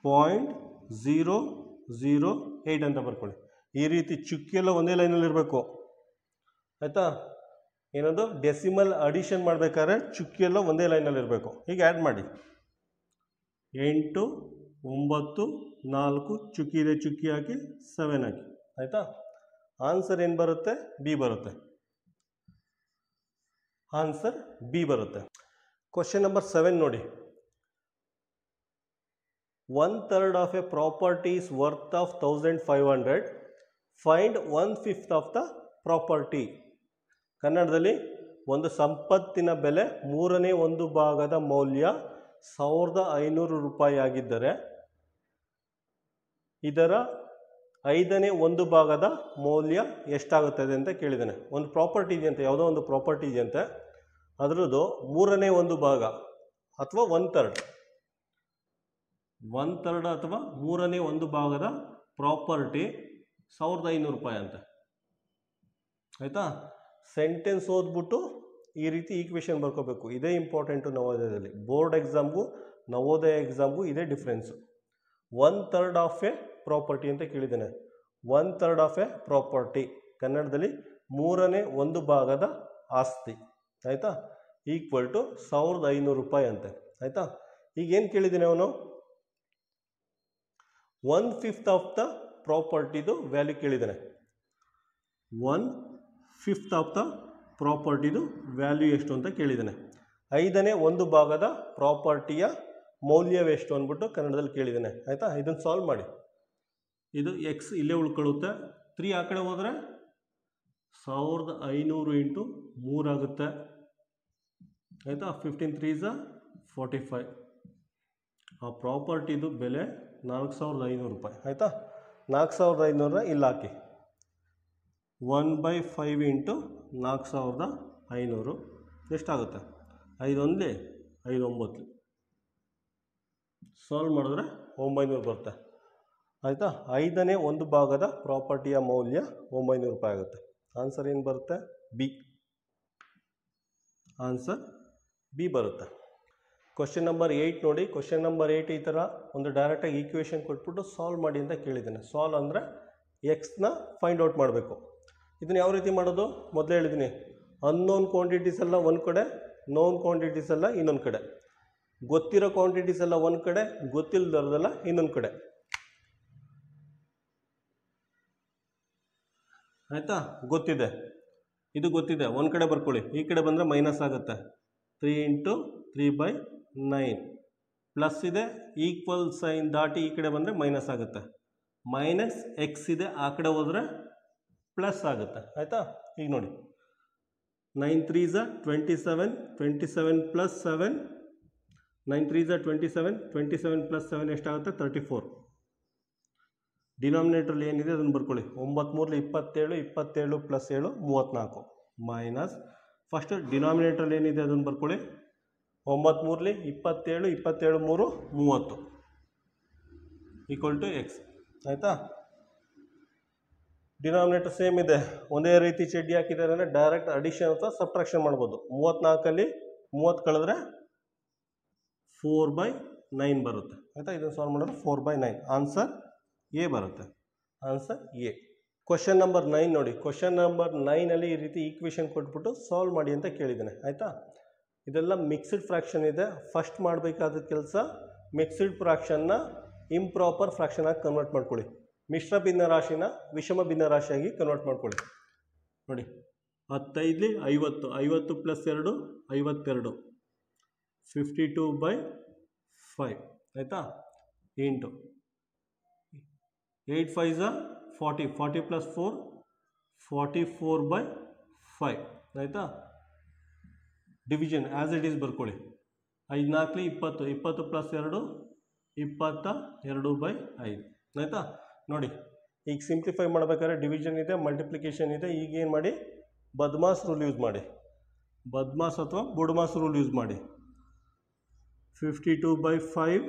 0.008 ಅಂತ ಬರ್ಕೊಳ್ಳಿ. ಈ ರೀತಿ ಚುಕ್ಕಿ ಎಲ್ಲ ಒಂದೇ ಲೈನಲ್ಲಿ ಇರಬೇಕು. ಆಯಿತಾ? ಏನದು ಡೆಸಿಮಲ್ ಅಡಿಷನ್ ಮಾಡಬೇಕಾದ್ರೆ ಚುಕ್ಕಿ ಎಲ್ಲ ಒಂದೇ ಲೈನಲ್ಲಿ ಇರಬೇಕು. ಈಗ ಆ್ಯಡ್ ಮಾಡಿ, 8 9 4 ಚುಕ್ಕಿ ಇದೆ, ಚುಕ್ಕಿ ಹಾಕಿ 7 ಹಾಕಿ. ಆಯಿತಾ? ಆನ್ಸರ್ ಏನು ಬರುತ್ತೆ? ಬಿ ಬರುತ್ತೆ. ಆನ್ಸರ್ ಬಿ ಬರುತ್ತೆ. ಕ್ವಶನ್ ನಂಬರ್ 7 ನೋಡಿ, 1/3 of A property is worth of 1500. Find 1/5 of the property. ಕನ್ನಡದಲ್ಲಿ, ಒಂದು ಸಂಪತ್ತಿನ ಬೆಲೆ 1/3 ಭಾಗದ ಮೌಲ್ಯ 1500 ರೂಪಾಯಿ ಆಗಿದ್ದರೆ ಇದರ 1/5 ಭಾಗದ ಮೌಲ್ಯ ಎಷ್ಟಾಗುತ್ತದೆ ಅಂತ ಕೇಳಿದ್ದಾನೆ. ಒಂದು ಪ್ರಾಪರ್ಟಿ ಇದೆಯಂತೆ, ಯಾವುದೋ ಒಂದು ಪ್ರಾಪರ್ಟಿ ಇದೆಯಂತೆ, ಅದರದ್ದು 1/3 ಭಾಗ ಅಥವಾ 1/3 ಅಥವಾ 1/3 ಭಾಗದ ಪ್ರಾಪರ್ಟಿ 1500 ರೂಪಾಯಿ ಅಂತೆ. ಆಯಿತಾ? ಸೆಂಟೆನ್ಸ್ ಓದ್ಬಿಟ್ಟು ಈ ರೀತಿ ಈಕ್ವೇಷನ್ ಬರ್ಕೋಬೇಕು. ಇದೇ ಇಂಪಾರ್ಟೆಂಟು ನವೋದಯದಲ್ಲಿ. ಬೋರ್ಡ್ ಎಕ್ಸಾಮ್ಗೂ ನವೋದಯ ಎಕ್ಸಾಮ್ಗೂ ಇದೇ ಡಿಫ್ರೆನ್ಸು. 1/3 ಆಫ್ ಎ ಪ್ರಾಪರ್ಟಿ ಅಂತ ಕೇಳಿದ್ದೇನೆ. 1/3 ಆಫ್ ಎ ಪ್ರಾಪರ್ಟಿ ಕನ್ನಡದಲ್ಲಿ 1/3 ಭಾಗದ ಆಸ್ತಿ. ಆಯಿತಾ? ಈಕ್ವಲ್ ಟು 1500 ರೂಪಾಯಿ ಅಂತೆ. ಆಯಿತಾ? ಈಗ ಏನು ಕೇಳಿದ್ದೀನಿ ಅವನು? 1/5 ಆಫ್ ದ ಪ್ರಾಪರ್ಟಿದು ವ್ಯಾಲ್ಯೂ ಕೇಳಿದ್ದಾನೆ. 1/5 ಆಫ್ ದ ಪ್ರಾಪರ್ಟಿದು ವ್ಯಾಲ್ಯೂ ಎಷ್ಟು ಅಂತ ಕೇಳಿದ್ದಾನೆ. 1/5 ಭಾಗದ ಪ್ರಾಪರ್ಟಿಯ ಮೌಲ್ಯವೆಷ್ಟು ಅಂದ್ಬಿಟ್ಟು ಕನ್ನಡದಲ್ಲಿ ಕೇಳಿದ್ದಾನೆ. ಆಯಿತಾ? ಇದನ್ನು ಸಾಲ್ವ್ ಮಾಡಿ. ಇದು ಎಕ್ಸ್ ಇಲ್ಲೇ ಉಳ್ಕೊಳ್ಳುತ್ತೆ. 3 ಆ ಕಡೆ ಹೋದರೆ 1500 ಇಂಟು 3 ಆಗುತ್ತೆ. ಆಯಿತಾ? 15 3 45. ಆ ಪ್ರಾಪರ್ಟಿದು ಬೆಲೆ 4500 ರೂಪಾಯಿ. ಆಯಿತಾ? 4500 ಇಲ್ಲಿ ಹಾಕಿ. 1/5 ಇಂಟು 4500 ಎಷ್ಟಾಗುತ್ತೆ? 5 1 5 9. ಸಾಲ್ವ್ ಮಾಡಿದ್ರೆ 900 ಬರುತ್ತೆ. ಆಯಿತಾ? 1/5 ಭಾಗದ ಪ್ರಾಪರ್ಟಿಯ ಮೌಲ್ಯ 900 ರೂಪಾಯಿ ಆಗುತ್ತೆ. ಆನ್ಸರ್ ಏನು ಬರುತ್ತೆ? ಬಿ. ಆನ್ಸರ್ ಬಿ ಬರುತ್ತೆ. ಕ್ವಶನ್ ನಂಬರ್ 8 ನೋಡಿ. ಕ್ವಶನ್ ನಂಬರ್ 8 ಈ ಥರ ಒಂದು ಡೈರೆಕ್ಟಾಗಿ ಈಕ್ವೇಷನ್ ಕೊಟ್ಬಿಟ್ಟು ಸಾಲ್ವ್ ಮಾಡಿ ಅಂತ ಕೇಳಿದ್ದೇನೆ. ಸಾಲ್ವ್ ಅಂದರೆ ಎಕ್ಸ್ನ ಫೈಂಡ್ ಔಟ್ ಮಾಡಬೇಕು. ಇದನ್ನು ಯಾವ ರೀತಿ ಮಾಡೋದು ಮೊದಲೇ ಹೇಳಿದ್ದೀನಿ. ಅನ್ನೋನ್ ಕ್ವಾಂಟಿಟೀಸ್ ಎಲ್ಲ ಒಂದು ಕಡೆ, ನೋನ್ ಕ್ವಾಂಟಿಟೀಸ್ ಎಲ್ಲ ಇನ್ನೊಂದು ಕಡೆ, ಗೊತ್ತಿರೋ ಕ್ವಾಂಟಿಟೀಸ್ ಎಲ್ಲ ಒಂದು ಕಡೆ, ಗೊತ್ತಿಲ್ಲದವ್ರದೆಲ್ಲ ಇನ್ನೊಂದು ಕಡೆ. ಆಯಿತಾ? ಗೊತ್ತಿದೆ, ಇದು ಗೊತ್ತಿದೆ, ಒಂದು ಕಡೆ ಬರ್ಕೊಳ್ಳಿ. ಈ ಕಡೆ ಬಂದರೆ ಮೈನಸ್ ಆಗುತ್ತೆ. 3 ಇಂಟು 3/9 ಪ್ಲಸ್ ಇದೆ, ಈಕ್ವಲ್ ಸೈನ್ ದಾಟಿ ಈ ಕಡೆ ಬಂದರೆ ಮೈನಸ್ ಆಗುತ್ತೆ. ಮೈನಸ್ ಎಕ್ಸ್ ಇದೆ, ಆ ಕಡೆ ಹೋದರೆ ಪ್ಲಸ್ ಆಗುತ್ತೆ. ಆಯಿತಾ? ಈಗ ನೋಡಿ, 9 3 27, 27 ಪ್ಲಸ್ 7, 9 3 27, 27 ಪ್ಲಸ್ 7 ಎಷ್ಟಾಗುತ್ತೆ? 34. ಡಿನಾಮಿನೇಟ್ರಲ್ಲಿ ಏನಿದೆ ಅದನ್ನು ಬರ್ಕೊಳ್ಳಿ. 9 3 27, 27 ಪ್ಲಸ್ 7 34 ಮೈನಸ್ ಫಸ್ಟ್ ಡಿನಾಮಿನೇಟ್ರಲ್ಲಿ ಏನಿದೆ ಅದನ್ನು ಬರ್ಕೊಳ್ಳಿ. 9 3 27, 27 3 30 ಈಕ್ವಲ್ ಟು ಎಕ್ಸ್. ಆಯಿತಾ? ಡಿನಾಮಿನೇಟರ್ ಸೇಮ್ ಇದೆ, ಒಂದೇ ರೀತಿ ಚಡ್ಡಿ ಹಾಕಿದ್ದಾರೆ ಅಂದರೆ ಡೈರೆಕ್ಟ್ ಅಡಿಷನ್ ಅಥವಾ ಸಬ್ಟ್ರಾಕ್ಷನ್ ಮಾಡ್ಬೋದು. 34ಅಲ್ಲಿ 30 ಕಳೆದ್ರೆ 4/9 ಬರುತ್ತೆ. ಆಯಿತಾ? ಇದನ್ನು ಸಾಲ್ವ್ ಮಾಡಿದ್ರೆ 4/9 ಆನ್ಸರ್ ಎ ಬರುತ್ತೆ. Answer A. ಕ್ವಶನ್ ನಂಬರ್ 9 ನೋಡಿ. ಕ್ವಶನ್ ನಂಬರ್ 9ಅಲ್ಲಿ ಈ ರೀತಿ ಈಕ್ವೇಷನ್ ಕೊಟ್ಬಿಟ್ಟು ಸಾಲ್ವ್ ಮಾಡಿ ಅಂತ ಕೇಳಿದ್ದಾನೆ. ಆಯಿತಾ? ಇದೆಲ್ಲ ಮಿಕ್ಸ್ಡ್ ಫ್ರ್ಯಾಕ್ಷನ್ ಇದೆ. ಫಸ್ಟ್ ಮಾಡಬೇಕಾದ ಕೆಲಸ ಮಿಕ್ಸ್ಡ್ ಫ್ರ್ಯಾಕ್ಷನ್ನ ಇಂಪ್ರಾಪರ್ ಫ್ರ್ಯಾಕ್ಷನ್ ಆಗಿ ಕನ್ವರ್ಟ್ ಮಾಡ್ಕೊಳ್ಳಿ. ಮಿಶ್ರ ಭಿನ್ನರಾಶಿನ ವಿಷಮ ಭಿನ್ನರಾಶಿಯಾಗಿ ಕನ್ವರ್ಟ್ ಮಾಡ್ಕೊಳ್ಳಿ. ನೋಡಿ 15 50, 50 ಪ್ಲಸ್ 2 52, 52/5 ಆಯಿತಾ, ಇಂಟು 8 5 40, 40 ಪ್ಲಸ್ 4 44/5 ಆಯಿತಾ. ಡಿವಿಷನ್ ಆ್ಯಸ್ ಇಟ್ ಈಸ್ ಬರ್ಕೊಳ್ಳಿ. 5 4 20, 20 ಪ್ಲಸ್ 2 22/5 ಆಯಿತಾ. ನೋಡಿ ಈಗ ಸಿಂಪ್ಲಿಫೈ ಮಾಡಬೇಕಾದ್ರೆ ಡಿವಿಷನ್ ಇದೆ, ಮಲ್ಟಿಪ್ಲಿಕೇಶನ್ ಇದೆ. ಈಗ ಏನು ಮಾಡಿ, ಬದ್ಮಾಸ್ ರೂಲ್ ಯೂಸ್ ಮಾಡಿ, ಬದ್ಮಾಸ್ ಅಥವಾ ಬುಡ್ಮಾಸ್ ರೂಲ್ ಯೂಸ್ ಮಾಡಿ. 52/5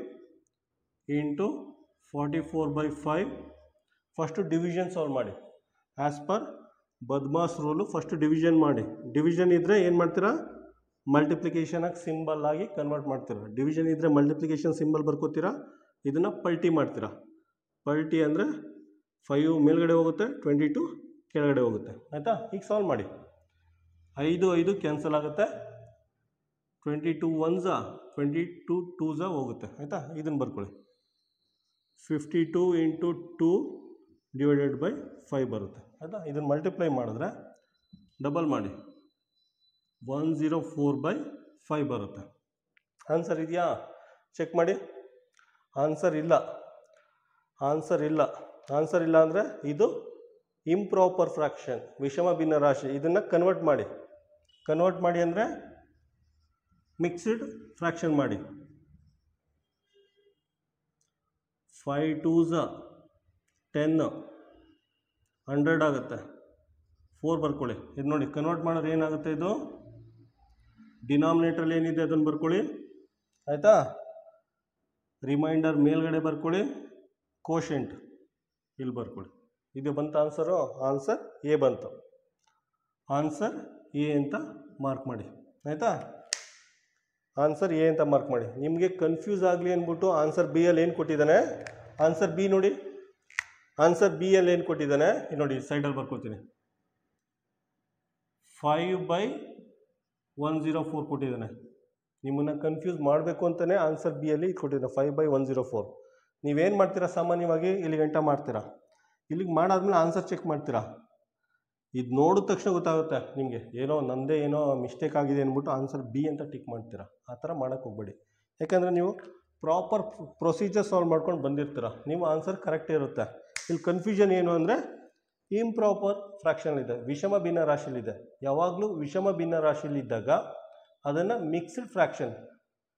ಇಂಟು 44/5. ಫಸ್ಟು ಡಿವಿಷನ್ ಸಾಲ್ವ್ ಮಾಡಿ as per BODMAS rule. First division ಮಾಡಿ. ಡಿವಿಷನ್ ಇದ್ದರೆ ಏನು ಮಾಡ್ತೀರಾ, ಮಲ್ಟಿಪ್ಲಿಕೇಶನಾಗಿ ಸಿಂಬಲ್ ಆಗಿ ಕನ್ವರ್ಟ್ ಮಾಡ್ತೀರಾ. ಡಿವಿಷನ್ ಇದ್ದರೆ ಮಲ್ಟಿಪ್ಲಿಕೇಶನ್ ಸಿಂಬಲ್ ಬರ್ಕೋತೀರಾ, ಇದನ್ನು ಪಲ್ಟಿ ಮಾಡ್ತೀರಾ. ಪಲ್ಟಿ ಅಂದರೆ 5 ಮೇಲ್ಗಡೆ ಹೋಗುತ್ತೆ, 22 ಕೆಳಗಡೆ ಹೋಗುತ್ತೆ ಆಯಿತಾ. ಈಗ ಸಾಲ್ವ್ ಮಾಡಿ. 5 5 ಕ್ಯಾನ್ಸಲ್ ಆಗುತ್ತೆ, 22 1s 22 2s ಹೋಗುತ್ತೆ ಆಯಿತಾ. ಇದನ್ನು ಬರ್ಕೊಳ್ಳಿ. 52 ಇಂಟು 2 ಡಿವೈಡೆಡ್ ಬೈ 5 ಬರುತ್ತೆ ಆಯಿತಾ. ಇದನ್ನು ಮಲ್ಟಿಪ್ಲೈ ಮಾಡಿದ್ರೆ ಡಬಲ್ ಮಾಡಿ 104/5 ಬರುತ್ತೆ. ಆನ್ಸರ್ ಇದೆಯಾ ಚೆಕ್ ಮಾಡಿ. ಆನ್ಸರ್ ಇಲ್ಲ, ಆನ್ಸರ್ ಇಲ್ಲ. ಆನ್ಸರ್ ಇಲ್ಲ ಅಂದರೆ ಇದು ಇಂಪ್ರಾಪರ್ ಫ್ರಾಕ್ಷನ್, ವಿಷಮ ಭಿನ್ನರಾಶಿ. ಇದನ್ನು ಕನ್ವರ್ಟ್ ಮಾಡಿ. ಕನ್ವರ್ಟ್ ಮಾಡಿ ಅಂದರೆ ಮಿಕ್ಸ್ಡ್ ಫ್ರಾಕ್ಷನ್ ಮಾಡಿ. 5 2s 10, 100 ಆಗುತ್ತೆ. 4 ಬರ್ಕೊಳ್ಳಿ. ಇದು ನೋಡಿ ಕನ್ವರ್ಟ್ ಮಾಡಿದ್ರೆ ಏನಾಗುತ್ತೆ, ಇದು ಡಿನಾಮಿನೇಟ್ರಲ್ಲಿ ಏನಿದೆ ಅದನ್ನು ಬರ್ಕೊಳ್ಳಿ ಆಯಿತಾ. ರಿಮೈಂಡರ್ ಮೇಲ್ಗಡೆ ಬರ್ಕೊಳ್ಳಿ, ಕೋಶೆಂಟ್ ಇಲ್ಲಿ ಬರ್ಕೊಳ್ಳಿ. ಇದು ಬಂತ ಆನ್ಸರು. ಆನ್ಸರ್ ಎ ಬಂತು. ಆನ್ಸರ್ ಎ ಅಂತ ಮಾರ್ಕ್ ಮಾಡಿ ಆಯಿತಾ. ಆನ್ಸರ್ ಎ ಅಂತ ಮಾರ್ಕ್ ಮಾಡಿ. ನಿಮಗೆ ಕನ್ಫ್ಯೂಸ್ ಆಗಲಿ ಅಂದ್ಬಿಟ್ಟು ಆನ್ಸರ್ ಬಿ ಅಲ್ಲಿ ಏನು ಕೊಟ್ಟಿದ್ದಾನೆ, ಆನ್ಸರ್ ಬಿ ನೋಡಿ. ಆನ್ಸರ್ ಬಿ ಅಲ್ಲಿ ಏನು ಕೊಟ್ಟಿದ್ದಾನೆ ನೋಡಿ, ಸೈಡಲ್ಲಿ ಬರ್ಕೊತೀನಿ. 5/104 ಕೊಟ್ಟಿದ್ದಾನೆ. ನಿಮ್ಮನ್ನು ಕನ್ಫ್ಯೂಸ್ ಮಾಡಬೇಕು ಅಂತಲೇ ಆನ್ಸರ್ ಬಿ ಅಲ್ಲಿ ಕೊಟ್ಟಿದ್ದಾನೆ 5/104. ನೀವೇನು ಮಾಡ್ತೀರಾ, ಸಾಮಾನ್ಯವಾಗಿ ಇಲ್ಲಿ ಗಂಟ ಮಾಡ್ತೀರಾ, ಇಲ್ಲಿಗೆ ಮಾಡಾದ್ಮೇಲೆ ಆನ್ಸರ್ ಚೆಕ್ ಮಾಡ್ತೀರಾ. ಇದು ನೋಡಿದ ತಕ್ಷಣ ಗೊತ್ತಾಗುತ್ತೆ ನಿಮಗೆ, ಏನೋ ನನ್ನದೇ ಏನೋ ಮಿಸ್ಟೇಕ್ ಆಗಿದೆ ಅಂದ್ಬಿಟ್ಟು ಆನ್ಸರ್ ಬಿ ಅಂತ ಟಿಕ್ ಮಾಡ್ತೀರಾ. ಆ ಥರ ಮಾಡೋಕ್ಕೆ ಹೋಗ್ಬೇಡಿ. ಯಾಕಂದರೆ ನೀವು ಪ್ರಾಪರ್ ಪ್ರೊಸೀಜರ್ ಸಾಲ್ವ್ ಮಾಡ್ಕೊಂಡು ಬಂದಿರ್ತೀರ, ನೀವು ಆನ್ಸರ್ ಕರೆಕ್ಟ್ ಇರುತ್ತೆ. ಇಲ್ಲಿ ಕನ್ಫ್ಯೂಷನ್ ಏನು ಅಂದರೆ ಇಂಪ್ರಾಪರ್ ಫ್ರಾಕ್ಷನಲ್ಲಿದೆ, ವಿಷಮ ಭಿನ್ನ ರಾಶಿಯಲ್ಲಿದೆ. ಯಾವಾಗಲೂ ವಿಷಮ ಭಿನ್ನ ರಾಶಿಯಲ್ಲಿದ್ದಾಗ ಅದನ್ನು ಮಿಕ್ಸ್ಡ್ ಫ್ರಾಕ್ಷನ್,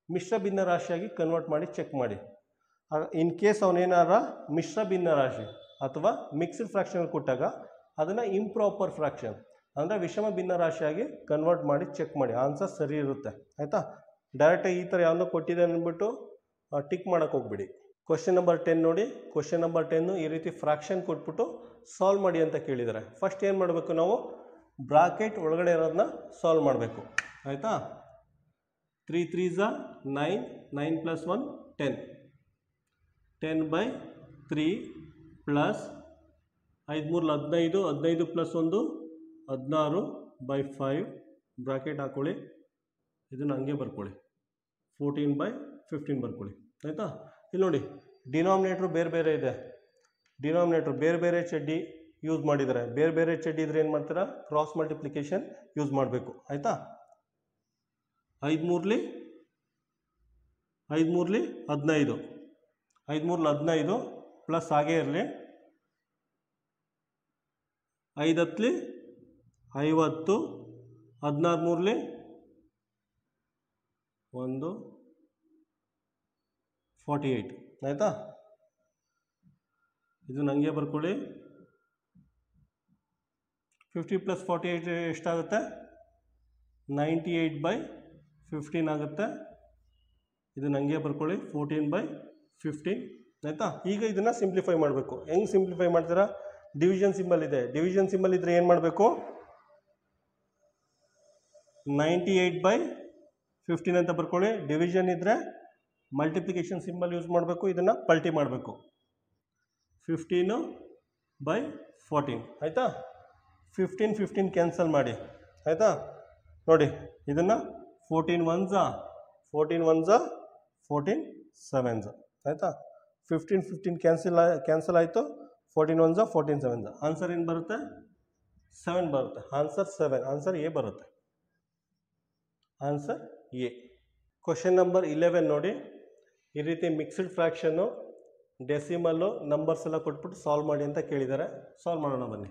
ಮಿಶ್ರ ಭಿನ್ನ ರಾಶಿಯಾಗಿ ಕನ್ವರ್ಟ್ ಮಾಡಿ ಚೆಕ್ ಮಾಡಿ. ಇನ್ ಕೇಸ್ ಅವನೇನಾರ ಮಿಶ್ರ ಭಿನ್ನ ರಾಶಿ ಅಥವಾ ಮಿಕ್ಸ್ಡ್ ಫ್ರಾಕ್ಷನ್ ಕೊಟ್ಟಾಗ ಅದನ್ನು ಇಂಪ್ರಾಪರ್ ಫ್ರಾಕ್ಷನ್ ಅಂದರೆ ವಿಷಮ ಭಿನ್ನ ರಾಶಿಯಾಗಿ ಕನ್ವರ್ಟ್ ಮಾಡಿ ಚೆಕ್ ಮಾಡಿ. ಆನ್ಸರ್ ಸರಿ ಇರುತ್ತೆ ಆಯಿತಾ. ಡೈರೆಕ್ಟಾಗಿ ಈ ಥರ ಯಾವನ್ನೋ ಕೊಟ್ಟಿದೆ ಅಂದ್ಬಿಟ್ಟು ಟಿಕ್ ಮಾಡೋಕ್ಕೆ ಹೋಗ್ಬಿಡಿ. ಕ್ವಶನ್ ನಂಬರ್ 10 ನೋಡಿ. ಕ್ವಶನ್ ನಂಬರ್ 10 ಈ ರೀತಿ ಫ್ರಾಕ್ಷನ್ ಕೊಟ್ಬಿಟ್ಟು ಸಾಲ್ವ್ ಮಾಡಿ ಅಂತ ಕೇಳಿದ್ದಾರೆ. ಫಸ್ಟ್ ಏನು ಮಾಡಬೇಕು, ನಾವು ಬ್ರಾಕೆಟ್ ಒಳಗಡೆ ಇರೋದನ್ನ ಸಾಲ್ವ್ ಮಾಡಬೇಕು ಆಯಿತಾ. 3 3s 9, 9 + 1 10, 10/3 ಪ್ಲಸ್ 5 3 15, 15 + 1 16/5 ಬ್ರಾಕೆಟ್ ಹಾಕ್ಕೊಳ್ಳಿ. ಇದನ್ನು ಹಂಗೆ ಬರ್ಕೊಳ್ಳಿ. 14/15 ಬರ್ಕೊಳ್ಳಿ ಆಯಿತಾ. ಇಲ್ಲಿ ನೋಡಿ ಡಿನಾಮಿನೇಟ್ರು ಬೇರೆ ಬೇರೆ ಇದೆ. ಡಿನಾಮಿನೇಟ್ರು ಬೇರೆ ಬೇರೆ ಚಡ್ಡಿ ಯೂಸ್ ಮಾಡಿದ್ದಾರೆ. ಬೇರೆ ಬೇರೆ ಚಡ್ಡಿ ಇದ್ರೆ ಏನು ಮಾಡ್ತೀರಾ, ಕ್ರಾಸ್ ಮಲ್ಟಿಪ್ಲಿಕೇಶನ್ ಯೂಸ್ ಮಾಡಬೇಕು ಆಯಿತಾ. 5 3 15, 5 3 15 ಪ್ಲಸ್ ಹಾಗೇ ಇರಲಿ. 5 10 50, 16 3 48 ಆಯಿತಾ. ಇದು ನನಗೆ ಬರ್ಕೊಳ್ಳಿ. 50 + 48 ಎಷ್ಟಾಗುತ್ತೆ, 98/15 ಆಗುತ್ತೆ. ಇದು ನನಗೆ ಬರ್ಕೊಳ್ಳಿ 14/15 ಆಯಿತಾ. ಈಗ ಇದನ್ನು ಸಿಂಪ್ಲಿಫೈ ಮಾಡಬೇಕು. ಹೆಂಗೆ ಸಿಂಪ್ಲಿಫೈ ಮಾಡ್ತೀರಾ, ಡಿವಿಷನ್ ಸಿಂಬಲ್ ಇದೆ. ಡಿವಿಷನ್ ಸಿಂಬಲ್ ಇದ್ದರೆ ಏನು ಮಾಡಬೇಕು, 98/15 ಅಂತ ಬರ್ಕೊಳ್ಳಿ. ಡಿವಿಷನ್ ಇದ್ದರೆ ಮಲ್ಟಿಪ್ಲಿಕೇಶನ್ ಸಿಂಬಲ್ ಯೂಸ್ ಮಾಡಬೇಕು. ಇದನ್ನು ಪಲ್ಟಿ ಮಾಡಬೇಕು. 15/14 ಆಯಿತಾ. 15 15 ಕ್ಯಾನ್ಸಲ್ ಮಾಡಿ ಆಯಿತಾ. ನೋಡಿ ಇದನ್ನು 14 1s 14 7s ಆಯಿತಾ. 15 15 ಕ್ಯಾನ್ಸಲ್ ಆಯಿತು. 14 1 14 7 ಆನ್ಸರ್ ಏನು ಬರುತ್ತೆ 7 ಬರುತ್ತೆ. ಆನ್ಸರ್ 7. ಆನ್ಸರ್ ಎ ಬರುತ್ತೆ. Answer A. ಕ್ವಶನ್ ನಂಬರ್ 11 ನೋಡಿ. ಈ ರೀತಿ ಮಿಕ್ಸ್ಡ್ ಫ್ರ್ಯಾಕ್ಷನ್ನು ಡೆಸಿಮಲ್ಲು ನಂಬರ್ಸ್ ಎಲ್ಲ ಕೊಟ್ಬಿಟ್ಟು ಸಾಲ್ವ್ ಮಾಡಿ ಅಂತ ಕೇಳಿದ್ದಾರೆ. ಸಾಲ್ವ್ ಮಾಡೋಣ ಬನ್ನಿ.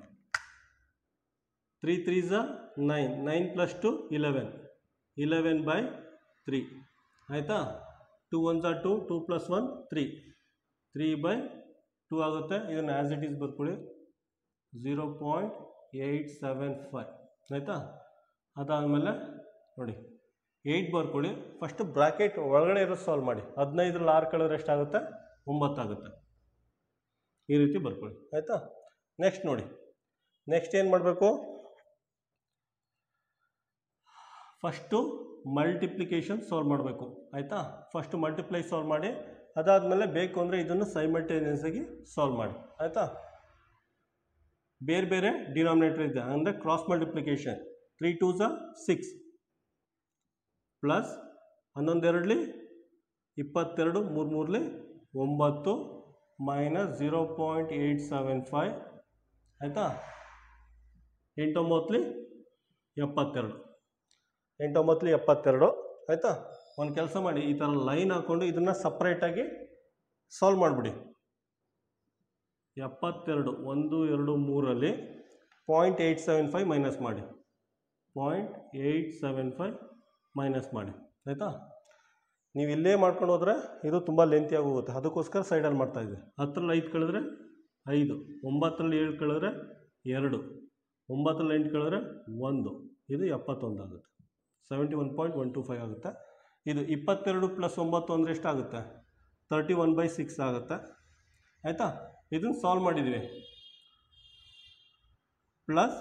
3 3s 9, 9 + 2 11, 11/3 ಆಯಿತಾ. 2 1s 2, 2 + 1 3, 3/2 ಆಗುತ್ತೆ. ಇದನ್ನು ಆ್ಯಸ್ ಇಟ್ ಈಸ್ ಬರ್ಕೊಳ್ಳಿ 0.875 ಆಯಿತಾ. ಅದಾದಮೇಲೆ ನೋಡಿ 8 ಬರ್ಕೊಳ್ಳಿ. ಫಸ್ಟ್ ಬ್ರಾಕೆಟ್ ಒಳಗಡೆ ಇರೋದು ಸಾಲ್ವ್ ಮಾಡಿ. 15ರಲ್ಲಿ 6 ಕಳೆದ್ರೆ ಎಷ್ಟಾಗುತ್ತೆ 9 ಆಗುತ್ತೆ. ಈ ರೀತಿ ಬರ್ಕೊಳ್ಳಿ ಆಯಿತಾ. ನೆಕ್ಸ್ಟ್ ನೋಡಿ, ನೆಕ್ಸ್ಟ್ ಏನು ಮಾಡಬೇಕು, ಫಸ್ಟು ಮಲ್ಟಿಪ್ಲಿಕೇಶನ್ ಸಾಲ್ವ್ ಮಾಡಬೇಕು ಆಯಿತಾ. ಫಸ್ಟು ಮಲ್ಟಿಪ್ಲೈ ಸಾಲ್ವ್ ಮಾಡಿ, ಅದಾದಮೇಲೆ ಬೇಕು ಅಂದರೆ ಇದನ್ನು ಸೈಮಲ್ಟೇನಿಯಸ್ ಆಗಿ ಸಾಲ್ವ್ ಮಾಡಿ ಆಯಿತಾ. ಬೇರೆ ಬೇರೆ ಡಿನಾಮಿನೇಟರ್ ಇದೆ ಅಂದರೆ cross multiplication. 3 2s 6 plus 11 2 22, 3 3 9 minus 0.875 ಆಯಿತಾ. 8 9 72, 8 9 72 ಆಯಿತಾ. ಒಂದು ಕೆಲಸ ಮಾಡಿ, ಈ ಥರ ಲೈನ್ ಹಾಕ್ಕೊಂಡು ಇದನ್ನು ಸಪ್ರೇಟಾಗಿ ಸಾಲ್ವ್ ಮಾಡಿಬಿಡಿ. 72 1 2 3ರಲ್ಲಿ 0.875 ಮೈನಸ್ ಮಾಡಿ, 0.875 ಮೈನಸ್ ಮಾಡಿ ಆಯಿತಾ. ನೀವು ಇಲ್ಲೇ ಮಾಡ್ಕೊಂಡು ಹೋದರೆ ಇದು ತುಂಬ ಲೆಂತಿಯಾಗಿ ಹೋಗುತ್ತೆ. ಅದಕ್ಕೋಸ್ಕರ ಸೈಡಲ್ಲಿ ಮಾಡ್ತಾಯಿದ್ದೆ. 10ರಲ್ಲಿ 5 ಕಳೆದ್ರೆ 5, 9ರಲ್ಲಿ 7 ಕಳೆದ್ರೆ 2, 9ರಲ್ಲಿ 8 ಕಳೆದ್ರೆ 1, ಇದು 71 ಆಗುತ್ತೆ. 71.125 ಆಗುತ್ತೆ. ಇದು 22 + 9 ಅಂದರೆ ಎಷ್ಟಾಗುತ್ತೆ 31/6 ಆಗುತ್ತೆ ಆಯಿತಾ. ಇದನ್ನು ಸಾಲ್ವ್ ಮಾಡಿದ್ದೀವಿ. ಪ್ಲಸ್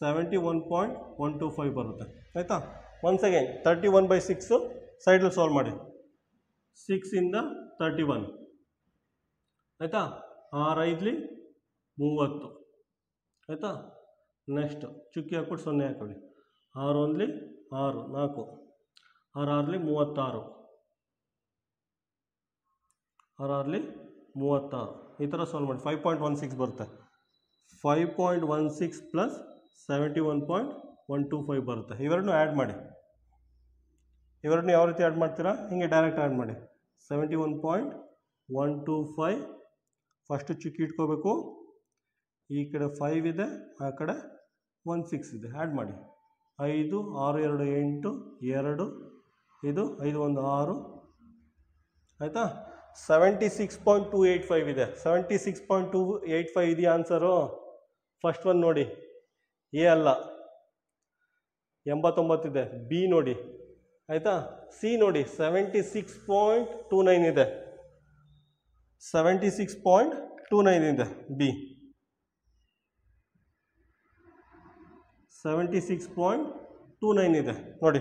71.125 ಬರುತ್ತೆ ಆಯಿತಾ. ಒನ್ಸ್ ಅಗೇನ್ 31/6 ಸೈಡಲ್ಲಿ ಸಾಲ್ವ್ ಮಾಡಿ. 6 ಇಂದ 31 ಆಯಿತಾ. 6 5 30 ಆಯಿತಾ. ನೆಕ್ಸ್ಟ್ ಚುಕ್ಕಿ ಹಾಕ್ಬಿಟ್ಟು 0 ಹಾಕೊಳ್ಳಿ. 6 1 6 4, 6 6 36, 6 6 36 ಈ ಥರ ಸಾಲ್ವ್ ಮಾಡಿ. 5.16 ಬರುತ್ತೆ. 5.16 ಪ್ಲಸ್ 71.125 ಬರುತ್ತೆ. ಇವೆರಡನ್ನೂ ಆ್ಯಡ್ ಮಾಡಿ. ಇವೆರಡನ್ನೂ ಯಾವ ರೀತಿ ಆ್ಯಡ್ ಮಾಡ್ತೀರಾ, ಹಿಂಗೆ ಡೈರೆಕ್ಟ್ ಆ್ಯಡ್ ಮಾಡಿ. 71.125 ಫಸ್ಟು ಚುಕ್ಕಿ ಇಟ್ಕೋಬೇಕು. ಈ ಕಡೆ 5 ಇದೆ, ಆ ಕಡೆ 16 ಇದೆ. ಆ್ಯಡ್ ಮಾಡಿ. 5 6 2 8 2, ಇದು 5 1 6 ಆಯಿತಾ. 76.285 ಇದೆ. 76.285 ಇದೆಯಾ ಆನ್ಸರು? ಫಸ್ಟ್ ಒನ್ ನೋಡಿ, ಎ ಅಲ್ಲ, 89 ಇದೆ. ಬಿ ನೋಡಿ ಆಯಿತಾ. ಸಿ ನೋಡಿ 76.29 ಇದೆ. 76.29 ಇದೆ ಬಿ. 76.29 ಇದೆ ನೋಡಿ.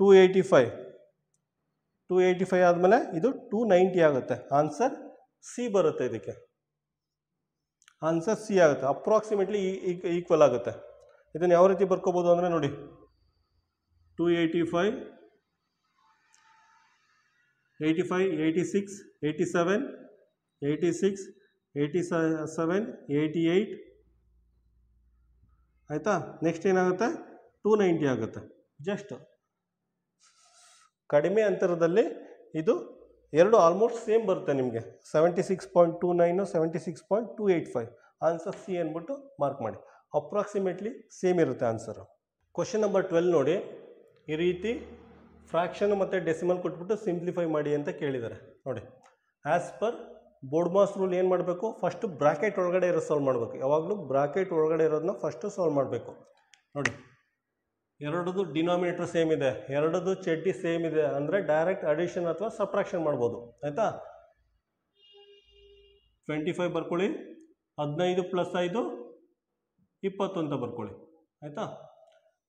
285 ಆದಮೇಲೆ ಇದು 290 ಆಗುತ್ತೆ. ಆನ್ಸರ್ ಸಿ ಬರುತ್ತೆ. ಇದಕ್ಕೆ ಆನ್ಸರ್ ಸಿ ಆಗುತ್ತೆ. ಅಪ್ರಾಕ್ಸಿಮೇಟ್ಲಿ ಈಕ್ವಲ್ ಆಗುತ್ತೆ. ಇದನ್ನು ಯಾವ ರೀತಿ ಬರ್ಕೋಬೋದು ಅಂದರೆ ನೋಡಿ, 285 85 86 87 86 87 88 ಆಯಿತಾ. ನೆಕ್ಸ್ಟ್ ಏನಾಗುತ್ತೆ 290 ಆಗುತ್ತೆ. ಜಸ್ಟ್ ಕಡಿಮೆ ಅಂತರದಲ್ಲಿ ಇದು ಎರಡು ಆಲ್ಮೋಸ್ಟ್ ಸೇಮ್ ಬರುತ್ತೆ ನಿಮಗೆ. 76.29 76.285. ಆನ್ಸರ್ ಸಿ ಅಂದ್ಬಿಟ್ಟು ಮಾರ್ಕ್ ಮಾಡಿ. ಅಪ್ರಾಕ್ಸಿಮೇಟ್ಲಿ ಸೇಮ್ ಇರುತ್ತೆ ಆನ್ಸರು. ಕ್ವಶನ್ ನಂಬರ್ 12 ನೋಡಿ. ಈ ರೀತಿ ಫ್ರ್ಯಾಕ್ಷನ್ ಮತ್ತು ಡೆಸಿಮಲ್ ಕೊಟ್ಬಿಟ್ಟು ಸಿಂಪ್ಲಿಫೈ ಮಾಡಿ ಅಂತ ಕೇಳಿದ್ದಾರೆ ನೋಡಿ. As per BODMAS rule ಏನು ಮಾಡಬೇಕು, ಫಸ್ಟು ಬ್ರಾಕೆಟ್ ಒಳಗಡೆ ಇರೋ ಸಾಲ್ವ್ ಮಾಡಬೇಕು. ಯಾವಾಗಲೂ ಬ್ರಾಕೆಟ್ ಒಳಗಡೆ ಇರೋದನ್ನ ಫಸ್ಟು ಸಾಲ್ವ್ ಮಾಡಬೇಕು. ನೋಡಿ, ಎರಡದು ಡಿನಾಮಿನೇಟರ್ ಸೇಮ್ ಇದೆ, ಎರಡದು ಚಡ್ಡಿ ಸೇಮ್ ಇದೆ ಅಂದರೆ ಡೈರೆಕ್ಟ್ ಅಡಿಷನ್ ಅಥವಾ ಸಬ್ಟ್ರಾಕ್ಷನ್ ಮಾಡ್ಬೋದು ಆಯಿತಾ. 25 ಬರ್ಕೊಳ್ಳಿ, 15 + 5 20 ಅಂತ ಬರ್ಕೊಳ್ಳಿ ಆಯಿತಾ.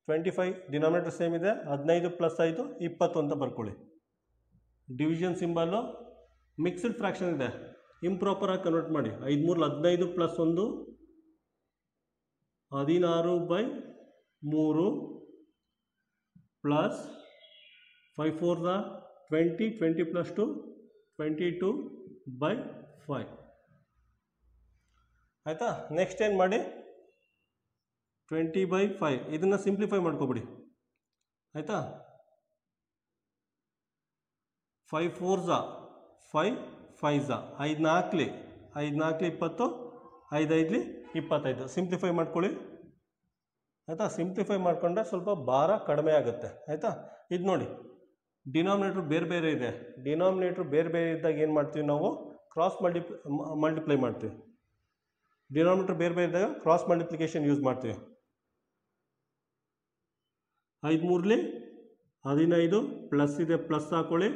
25 ಡಿನಾಮಿನೇಟರ್ ಸೇಮ್ ಇದೆ, 15 + 5 20 ಅಂತ ಬರ್ಕೊಳ್ಳಿ. ಡಿವಿಷನ್ ಸಿಂಬಲ್ಲು ಮಿಕ್ಸ್ಡ್ ಫ್ರ್ಯಾಕ್ಷನ್ ಇದೆ, ಇಂಪ್ರಾಪರಾಗಿ ಕನ್ವರ್ಟ್ ಮಾಡಿ. 5 3 15 + 1 16/3 ಪ್ಲಸ್ 5 4 20 20 + 2 22/5 ಆಯಿತಾ. ನೆಕ್ಸ್ಟ್ ಏನು ಮಾಡಿ 20/5 ಇದನ್ನು ಸಿಂಪ್ಲಿಫೈ ಮಾಡ್ಕೊಬಿಡಿ ಆಯಿತಾ. 5 4s 5 5s 5 4 5 4 20 5 5 25 ಸಿಂಪ್ಲಿಫೈ ಮಾಡ್ಕೊಳ್ಳಿ ಆಯಿತಾ. ಸಿಂಪ್ಲಿಫೈ ಮಾಡಿಕೊಂಡ್ರೆ ಸ್ವಲ್ಪ ಭಾರ ಕಡಿಮೆ ಆಗುತ್ತೆ ಆಯಿತಾ. ಇದು ನೋಡಿ ಡಿನಾಮಿನೇಟ್ರ್ ಬೇರೆ ಬೇರೆ ಇದೆ. ಡಿನಾಮಿನೇಟ್ರ್ ಬೇರೆ ಬೇರೆ ಇದ್ದಾಗ ಏನು ಮಾಡ್ತೀವಿ ನಾವು ಕ್ರಾಸ್ ಮಲ್ಟಿಪ್ಲೈ ಮಾಡ್ತೀವಿ. ಡಿನಾಮಿನೇಟ್ರ್ ಬೇರೆ ಬೇರೆ ಇದ್ದಾಗ ಕ್ರಾಸ್ ಮಲ್ಟಿಪ್ಲಿಕೇಶನ್ ಯೂಸ್ ಮಾಡ್ತೀವಿ. 5 3 15 ಪ್ಲಸ್ ಇದೆ ಪ್ಲಸ್ ಹಾಕೊಳ್ಳಿ.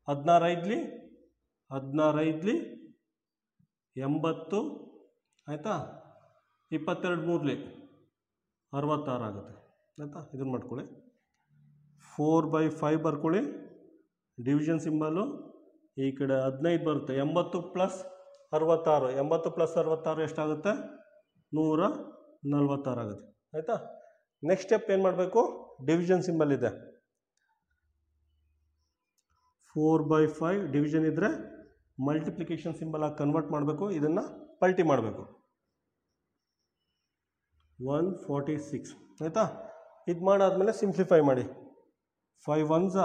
16 5 80 ಆಯಿತಾ. 22 3 66 ಆಗುತ್ತೆ ಆಯಿತಾ. ಇದನ್ನು ಮಾಡ್ಕೊಳ್ಳಿ. 4/5 ಬರ್ಕೊಳ್ಳಿ. ಡಿವಿಷನ್ ಸಿಂಬಲು ಈ ಕಡೆ 15 ಬರುತ್ತೆ. 80 ಪ್ಲಸ್ 66 80 ಪ್ಲಸ್ 66 ಎಷ್ಟಾಗುತ್ತೆ 146 ಆಗುತ್ತೆ ಆಯಿತಾ. ನೆಕ್ಸ್ಟ್ ಸ್ಟೆಪ್ ಏನು ಮಾಡಬೇಕು ಡಿವಿಷನ್ ಸಿಂಬಲ್ ಇದೆ 4/5 ಡಿವಿಷನ್ ಇದ್ದರೆ ಮಲ್ಟಿಪ್ಲಿಕೇಶನ್ ಸಿಂಬಲ್ ಆಗಿ ಕನ್ವರ್ಟ್ ಮಾಡಬೇಕು. ಇದನ್ನು ಪಲ್ಟಿ ಮಾಡಬೇಕು 146 ಆಯಿತಾ. ಇದು ಮಾಡಾದ್ಮೇಲೆ ಸಿಂಪ್ಲಿಫೈ ಮಾಡಿ 5 1s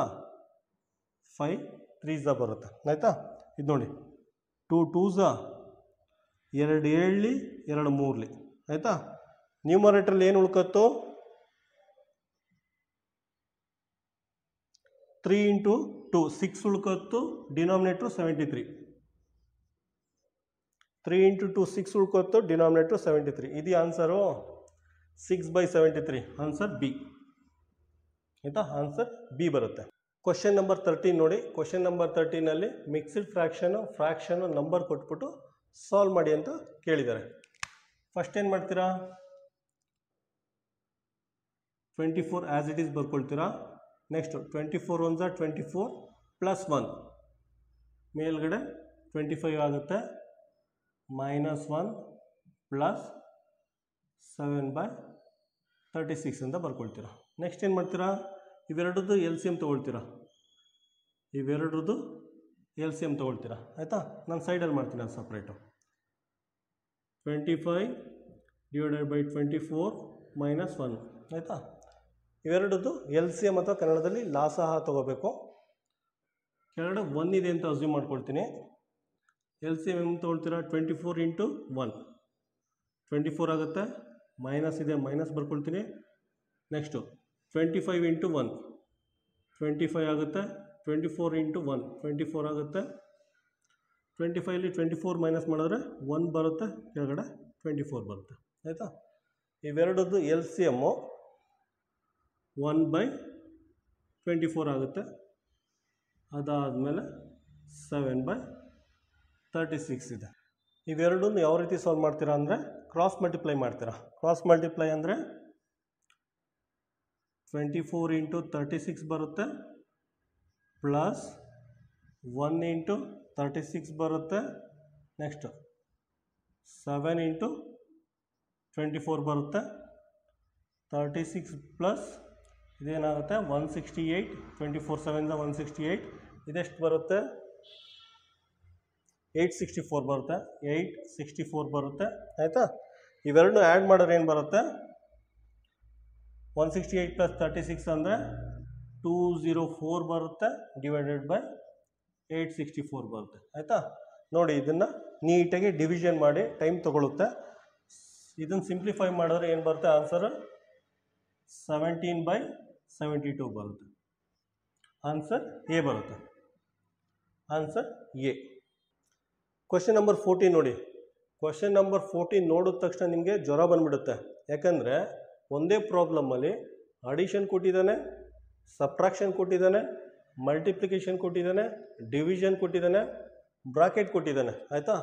5 3s ಬರುತ್ತೆ ಆಯಿತಾ. ಇದು ನೋಡಿ 2 2s 2 7 2 3 ಆಯಿತಾ. ನ್ಯೂಮರೇಟ್ರಲ್ಲಿ ಏನು ಉಳ್ಕತ್ತು 3 × 2 6 ಉಳ್ಕತ್ತು. ಡಿನಾಮಿನೇಟ್ರು 73 3 × 2 6 ಉಳ್ಕೊತ್ತು. ಡಿನಾಮಿನೇಟ್ರು 73. ಇದು ಆನ್ಸರು 6/73 ಆನ್ಸರ್ ಬಿ ಆಯಿತಾ. ಆನ್ಸರ್ ಬಿ ಬರುತ್ತೆ. ಕ್ವಶನ್ ನಂಬರ್ 13 ನೋಡಿ. ಕ್ವಶನ್ ನಂಬರ್ 13ನಲ್ಲಿ ಮಿಕ್ಸ್ಡ್ ಫ್ರ್ಯಾಕ್ಷನು ನಂಬರ್ ಕೊಟ್ಬಿಟ್ಟು ಸಾಲ್ವ್ ಮಾಡಿ ಅಂತ ಕೇಳಿದ್ದಾರೆ. ಫಸ್ಟ್ ಏನು ಮಾಡ್ತೀರಾ 24 ಆ್ಯಸ್ ಇಟ್ ಈಸ್ ಬರ್ಕೊಳ್ತೀರಾ. ನೆಕ್ಸ್ಟು 24 1s 24 ಪ್ಲಸ್ 1 ಮೇಲ್ಗಡೆ 25 ಆಗುತ್ತೆ. -1 ಪ್ಲಸ್ 7/36 ಅಂತ ಬರ್ಕೊಳ್ತೀರಾ. ನೆಕ್ಸ್ಟ್ ಏನು ಮಾಡ್ತೀರಾ ಇವೆರಡದ್ದು ಎಲ್ ಸಿ ಎಮ್ ತೊಗೊಳ್ತೀರಾ. ಇವೆರಡ್ರದ್ದು ಎಲ್ ಸಿ ಎಮ್ ತೊಗೊಳ್ತೀರಾ ಆಯಿತಾ. ನಾನು ಸೈಡಲ್ಲಿ ಮಾಡ್ತೀನಿ ಅದು ಸಪ್ರೇಟು. 25 / 24 -1 ಆಯಿತಾ. ಇವೆರಡದ್ದು ಎಲ್ ಸಿ ಎಮ್ ಅಥವಾ ಕನ್ನಡದಲ್ಲಿ ಲಾಸಹ ತೊಗೋಬೇಕು. ಕೆಳಗಡೆ 1 ಇದೆ ಅಂತ ಅಸ್ಯೂಮ್ ಮಾಡ್ಕೊಳ್ತೀನಿ. ಎಲ್ ಸಿ ಎಮ್ ತೊಗೊಳ್ತೀರಾ 24 × 1 24 ಆಗುತ್ತೆ. ಮೈನಸ್ ಇದೆ ಮೈನಸ್ ಬರ್ಕೊಳ್ತೀನಿ. ನೆಕ್ಸ್ಟು 25 × 1 25 ಆಗುತ್ತೆ. 24 × 1 24 ಆಗುತ್ತೆ. 25 24 ಮೈನಸ್ ಮಾಡಿದ್ರೆ 1 ಬರುತ್ತೆ. ಕೆಳಗಡೆ 24 ಬರುತ್ತೆ ಆಯಿತಾ. ಇವೆರಡದ್ದು ಎಲ್ ಸಿ ಎಮ್ಮು 1/24 ಆಗುತ್ತೆ. ಅದಾದಮೇಲೆ 7/36 ಇದೆ. ಇವೆರಡನ್ನು ಯಾವ ರೀತಿ ಸಾಲ್ವ್ ಮಾಡ್ತೀರಾ ಅಂದರೆ ಕ್ರಾಸ್ ಮಲ್ಟಿಪ್ಲೈ ಮಾಡ್ತೀರಾ. ಕ್ರಾಸ್ ಮಲ್ಟಿಪ್ಲೈ ಅಂದರೆ 24 × 36 ಬರುತ್ತೆ ಪ್ಲಸ್ 1 × 36 ಬರುತ್ತೆ. ನೆಕ್ಸ್ಟು 7 × 24 ಬರುತ್ತೆ. 36 ಪ್ಲಸ್ ಇದೇನಾಗುತ್ತೆ 168 24 7 168 ಇದೆಷ್ಟು ಬರುತ್ತೆ 864 ಬರುತ್ತೆ. 864 ಬರುತ್ತೆ ಆಯಿತಾ. ಇವೆರಡನ್ನೂ ಆ್ಯಡ್ ಮಾಡಿದ್ರೆ ಏನು ಬರುತ್ತೆ 168 ಪ್ಲಸ್ 36 ಅಂದರೆ 204 ಬರುತ್ತೆ ಡಿವೈಡೆಡ್ ಬೈ 864 ಬರುತ್ತೆ ಆಯಿತಾ. ನೋಡಿ ಇದನ್ನು ನೀಟಾಗಿ ಡಿವಿಷನ್ ಮಾಡಿ ಟೈಮ್ ತೊಗೊಳುತ್ತೆ. ಇದನ್ನು ಸಿಂಪ್ಲಿಫೈ ಮಾಡಿದ್ರೆ ಏನು ಬರುತ್ತೆ ಆನ್ಸರ್ 17/72 ಬರುತ್ತೆ. ಆನ್ಸರ್ ಎ ಬರುತ್ತೆ. Answer A. ಕ್ವಶನ್ ನಂಬರ್ 14 ನೋಡಿ. ಕ್ವಶನ್ ನಂಬರ್ 14 ನೋಡಿದ ತಕ್ಷಣ ನಿಮಗೆ ಜ್ವರ ಬಂದುಬಿಡುತ್ತೆ. ಯಾಕಂದರೆ ಒಂದೇ ಪ್ರಾಬ್ಲಮ್ಮಲ್ಲಿ ಅಡಿಷನ್ ಕೊಟ್ಟಿದ್ದಾನೆ, ಸಬ್ಟ್ರಾಕ್ಷನ್ ಕೊಟ್ಟಿದ್ದಾನೆ, ಮಲ್ಟಿಪ್ಲಿಕೇಶನ್ ಕೊಟ್ಟಿದ್ದಾನೆ, ಡಿವಿಷನ್ ಕೊಟ್ಟಿದ್ದಾನೆ, ಬ್ರಾಕೆಟ್ ಕೊಟ್ಟಿದ್ದಾನೆ ಆಯಿತಾ.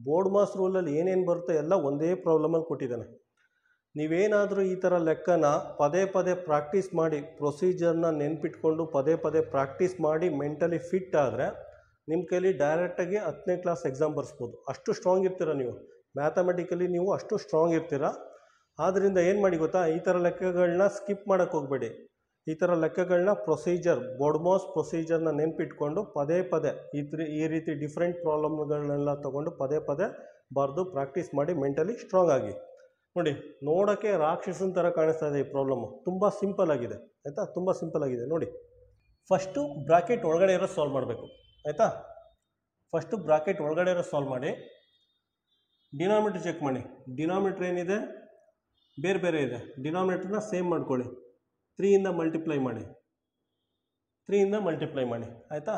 ಬೋರ್ಡ್ ಮಾಸ್ ರೂಲಲ್ಲಿ ಏನೇನು ಬರುತ್ತೆ ಎಲ್ಲ ಒಂದೇ ಪ್ರಾಬ್ಲಮಲ್ಲಿ ಕೊಟ್ಟಿದ್ದಾನೆ. ನೀವೇನಾದರೂ ಈ ಥರ ಲೆಕ್ಕನ ಪದೇ ಪದೇ ಪ್ರಾಕ್ಟೀಸ್ ಮಾಡಿ ಪ್ರೊಸೀಜರ್ನ ನೆನ್ಪಿಟ್ಕೊಂಡು ಪದೇ ಪದೇ ಪ್ರಾಕ್ಟೀಸ್ ಮಾಡಿ ಮೆಂಟಲಿ ಫಿಟ್ ಆದರೆ ನಿಮ್ಮ ಕೈಲಿ ಡೈರೆಕ್ಟಾಗಿ 10ನೇ ಕ್ಲಾಸ್ ಎಕ್ಸಾಮ್ ಬರ್ಸ್ಬೋದು. ಅಷ್ಟು ಸ್ಟ್ರಾಂಗ್ ಇರ್ತೀರ ನೀವು. ಮ್ಯಾಥಮೆಟಿಕಲಿ ನೀವು ಅಷ್ಟು ಸ್ಟ್ರಾಂಗ್ ಇರ್ತೀರ. ಆದ್ದರಿಂದ ಏನು ಮಾಡಿ ಗೊತ್ತಾ, ಈ ಥರ ಲೆಕ್ಕಗಳನ್ನ ಸ್ಕಿಪ್ ಮಾಡೋಕ್ಕೆ ಹೋಗಬೇಡಿ. ಈ ಥರ ಲೆಕ್ಕಗಳನ್ನ ಪ್ರೊಸೀಜರ್ ಬೋರ್ಡ್ ಮಾಸ್ ಪ್ರೊಸೀಜರ್ನ ನೆನ್ಪಿಟ್ಕೊಂಡು ಪದೇ ಪದೇ ಈ ರೀತಿ ಡಿಫ್ರೆಂಟ್ ಪ್ರಾಬ್ಲಮ್ಗಳನ್ನೆಲ್ಲ ತೊಗೊಂಡು ಪದೇ ಪದೇ ಬಾರ್ದು ಪ್ರಾಕ್ಟೀಸ್ ಮಾಡಿ ಮೆಂಟಲಿ ಸ್ಟ್ರಾಂಗ್ ಆಗಿ. ನೋಡಿ ನೋಡೋಕ್ಕೆ ರಾಕ್ಷಸನ ಥರ ಕಾಣಿಸ್ತಾ ಇದೆ ಈ ಪ್ರಾಬ್ಲಮ್ಮು, ತುಂಬ ಸಿಂಪಲ್ ಆಗಿದೆ ಆಯಿತಾ, ತುಂಬ ಸಿಂಪಲ್ ಆಗಿದೆ. ನೋಡಿ ಫಸ್ಟು ಬ್ರಾಕೆಟ್ ಒಳಗಡೆ ಇರೋ ಸಾಲ್ವ್ ಮಾಡಬೇಕು ಆಯಿತಾ. ಫಸ್ಟು ಬ್ರಾಕೆಟ್ ಒಳಗಡೆ ಇರೋ ಸಾಲ್ವ್ ಮಾಡಿ, ಡಿನಾಮಿನೇಟರ್ ಚೆಕ್ ಮಾಡಿ. ಡಿನಾಮಿನೇಟರ್ ಏನಿದೆ ಬೇರೆ ಬೇರೆ ಇದೆ, ಡಿನಾಮಿನೇಟರ್ನ ಸೇಮ್ ಮಾಡ್ಕೊಳ್ಳಿ, 3ಇಂದ ಮಲ್ಟಿಪ್ಲೈ ಮಾಡಿ, 3ಇಂದ ಮಲ್ಟಿಪ್ಲೈ ಮಾಡಿ ಆಯಿತಾ.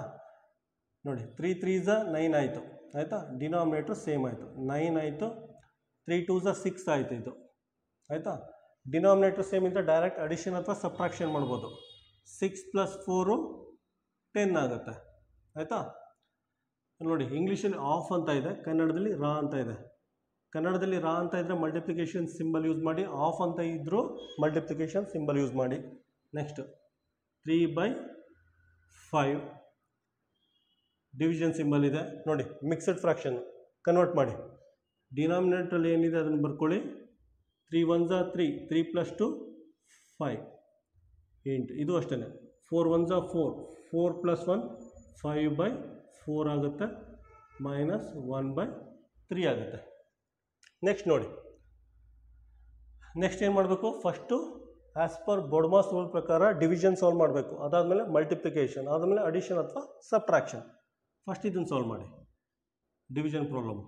ನೋಡಿ 3 3s 9 ಆಯಿತು ಆಯಿತಾ, ಡಿನಾಮಿನೇಟ್ರ್ ಸೇಮ್ ಆಯಿತು, 9 ಆಯಿತು, 3 2s 6 ಆಯಿತು ಇದು ಆಯಿತಾ. ಡಿನಾಮಿನೇಟ್ರ್ ಸೇಮ್ ಇದ್ದರೆ ಡೈರೆಕ್ಟ್ ಅಡಿಷನ್ ಅಥವಾ ಸಬ್ಟ್ರಾಕ್ಷನ್ ಮಾಡ್ಬೋದು. 6 + 4 10 ಆಗುತ್ತೆ ಆಯಿತಾ. ನೋಡಿ ಇಂಗ್ಲೀಷಲ್ಲಿ ಆಫ್ ಅಂತ ಇದೆ, ಕನ್ನಡದಲ್ಲಿ ರಾ ಅಂತ ಇದೆ. ಕನ್ನಡದಲ್ಲಿ ರಾ ಅಂತ ಇದ್ದರೆ ಮಲ್ಟಿಪ್ಲಿಕೇಶನ್ ಸಿಂಬಲ್ ಯೂಸ್ ಮಾಡಿ, ಆಫ್ ಅಂತ ಇದ್ದರೂ ಮಲ್ಟಿಪ್ಲಿಕೇಶನ್ ಸಿಂಬಲ್ ಯೂಸ್ ಮಾಡಿ. ನೆಕ್ಸ್ಟ್ 3/5 ಡಿವಿಷನ್ ಸಿಂಬಲ್ ಇದೆ. ನೋಡಿ ಮಿಕ್ಸಡ್ ಫ್ರ್ಯಾಕ್ಷನ್ ಕನ್ವರ್ಟ್ ಮಾಡಿ, ಡಿನಾಮಿನೇಟ್ರಲ್ಲಿ ಏನಿದೆ ಅದನ್ನು ಬರ್ಕೊಳ್ಳಿ. 3 1s 3, 3 + 2 5 8, ಇದು ಅಷ್ಟೇ. 4 1s 4, 4 + 1 5/4 ಆಗುತ್ತೆ, -1/3 ಆಗುತ್ತೆ. ನೆಕ್ಸ್ಟ್ ನೋಡಿ, ನೆಕ್ಸ್ಟ್ ಏನು ಮಾಡಬೇಕು, ಫಸ್ಟು ಆ್ಯಸ್ ಪರ್ ಬೋಡ್ಮಾಸ್ ರೂಲ್ ಪ್ರಕಾರ ಡಿವಿಷನ್ ಸಾಲ್ವ್ ಮಾಡಬೇಕು, ಅದಾದಮೇಲೆ ಮಲ್ಟಿಪ್ಲಿಕೇಶನ್, ಆದಮೇಲೆ ಅಡಿಷನ್ ಅಥವಾ ಸಬ್ಟ್ರಾಕ್ಷನ್. ಫಸ್ಟ್ ಇದನ್ನು ಸಾಲ್ವ್ ಮಾಡಿ, division problem.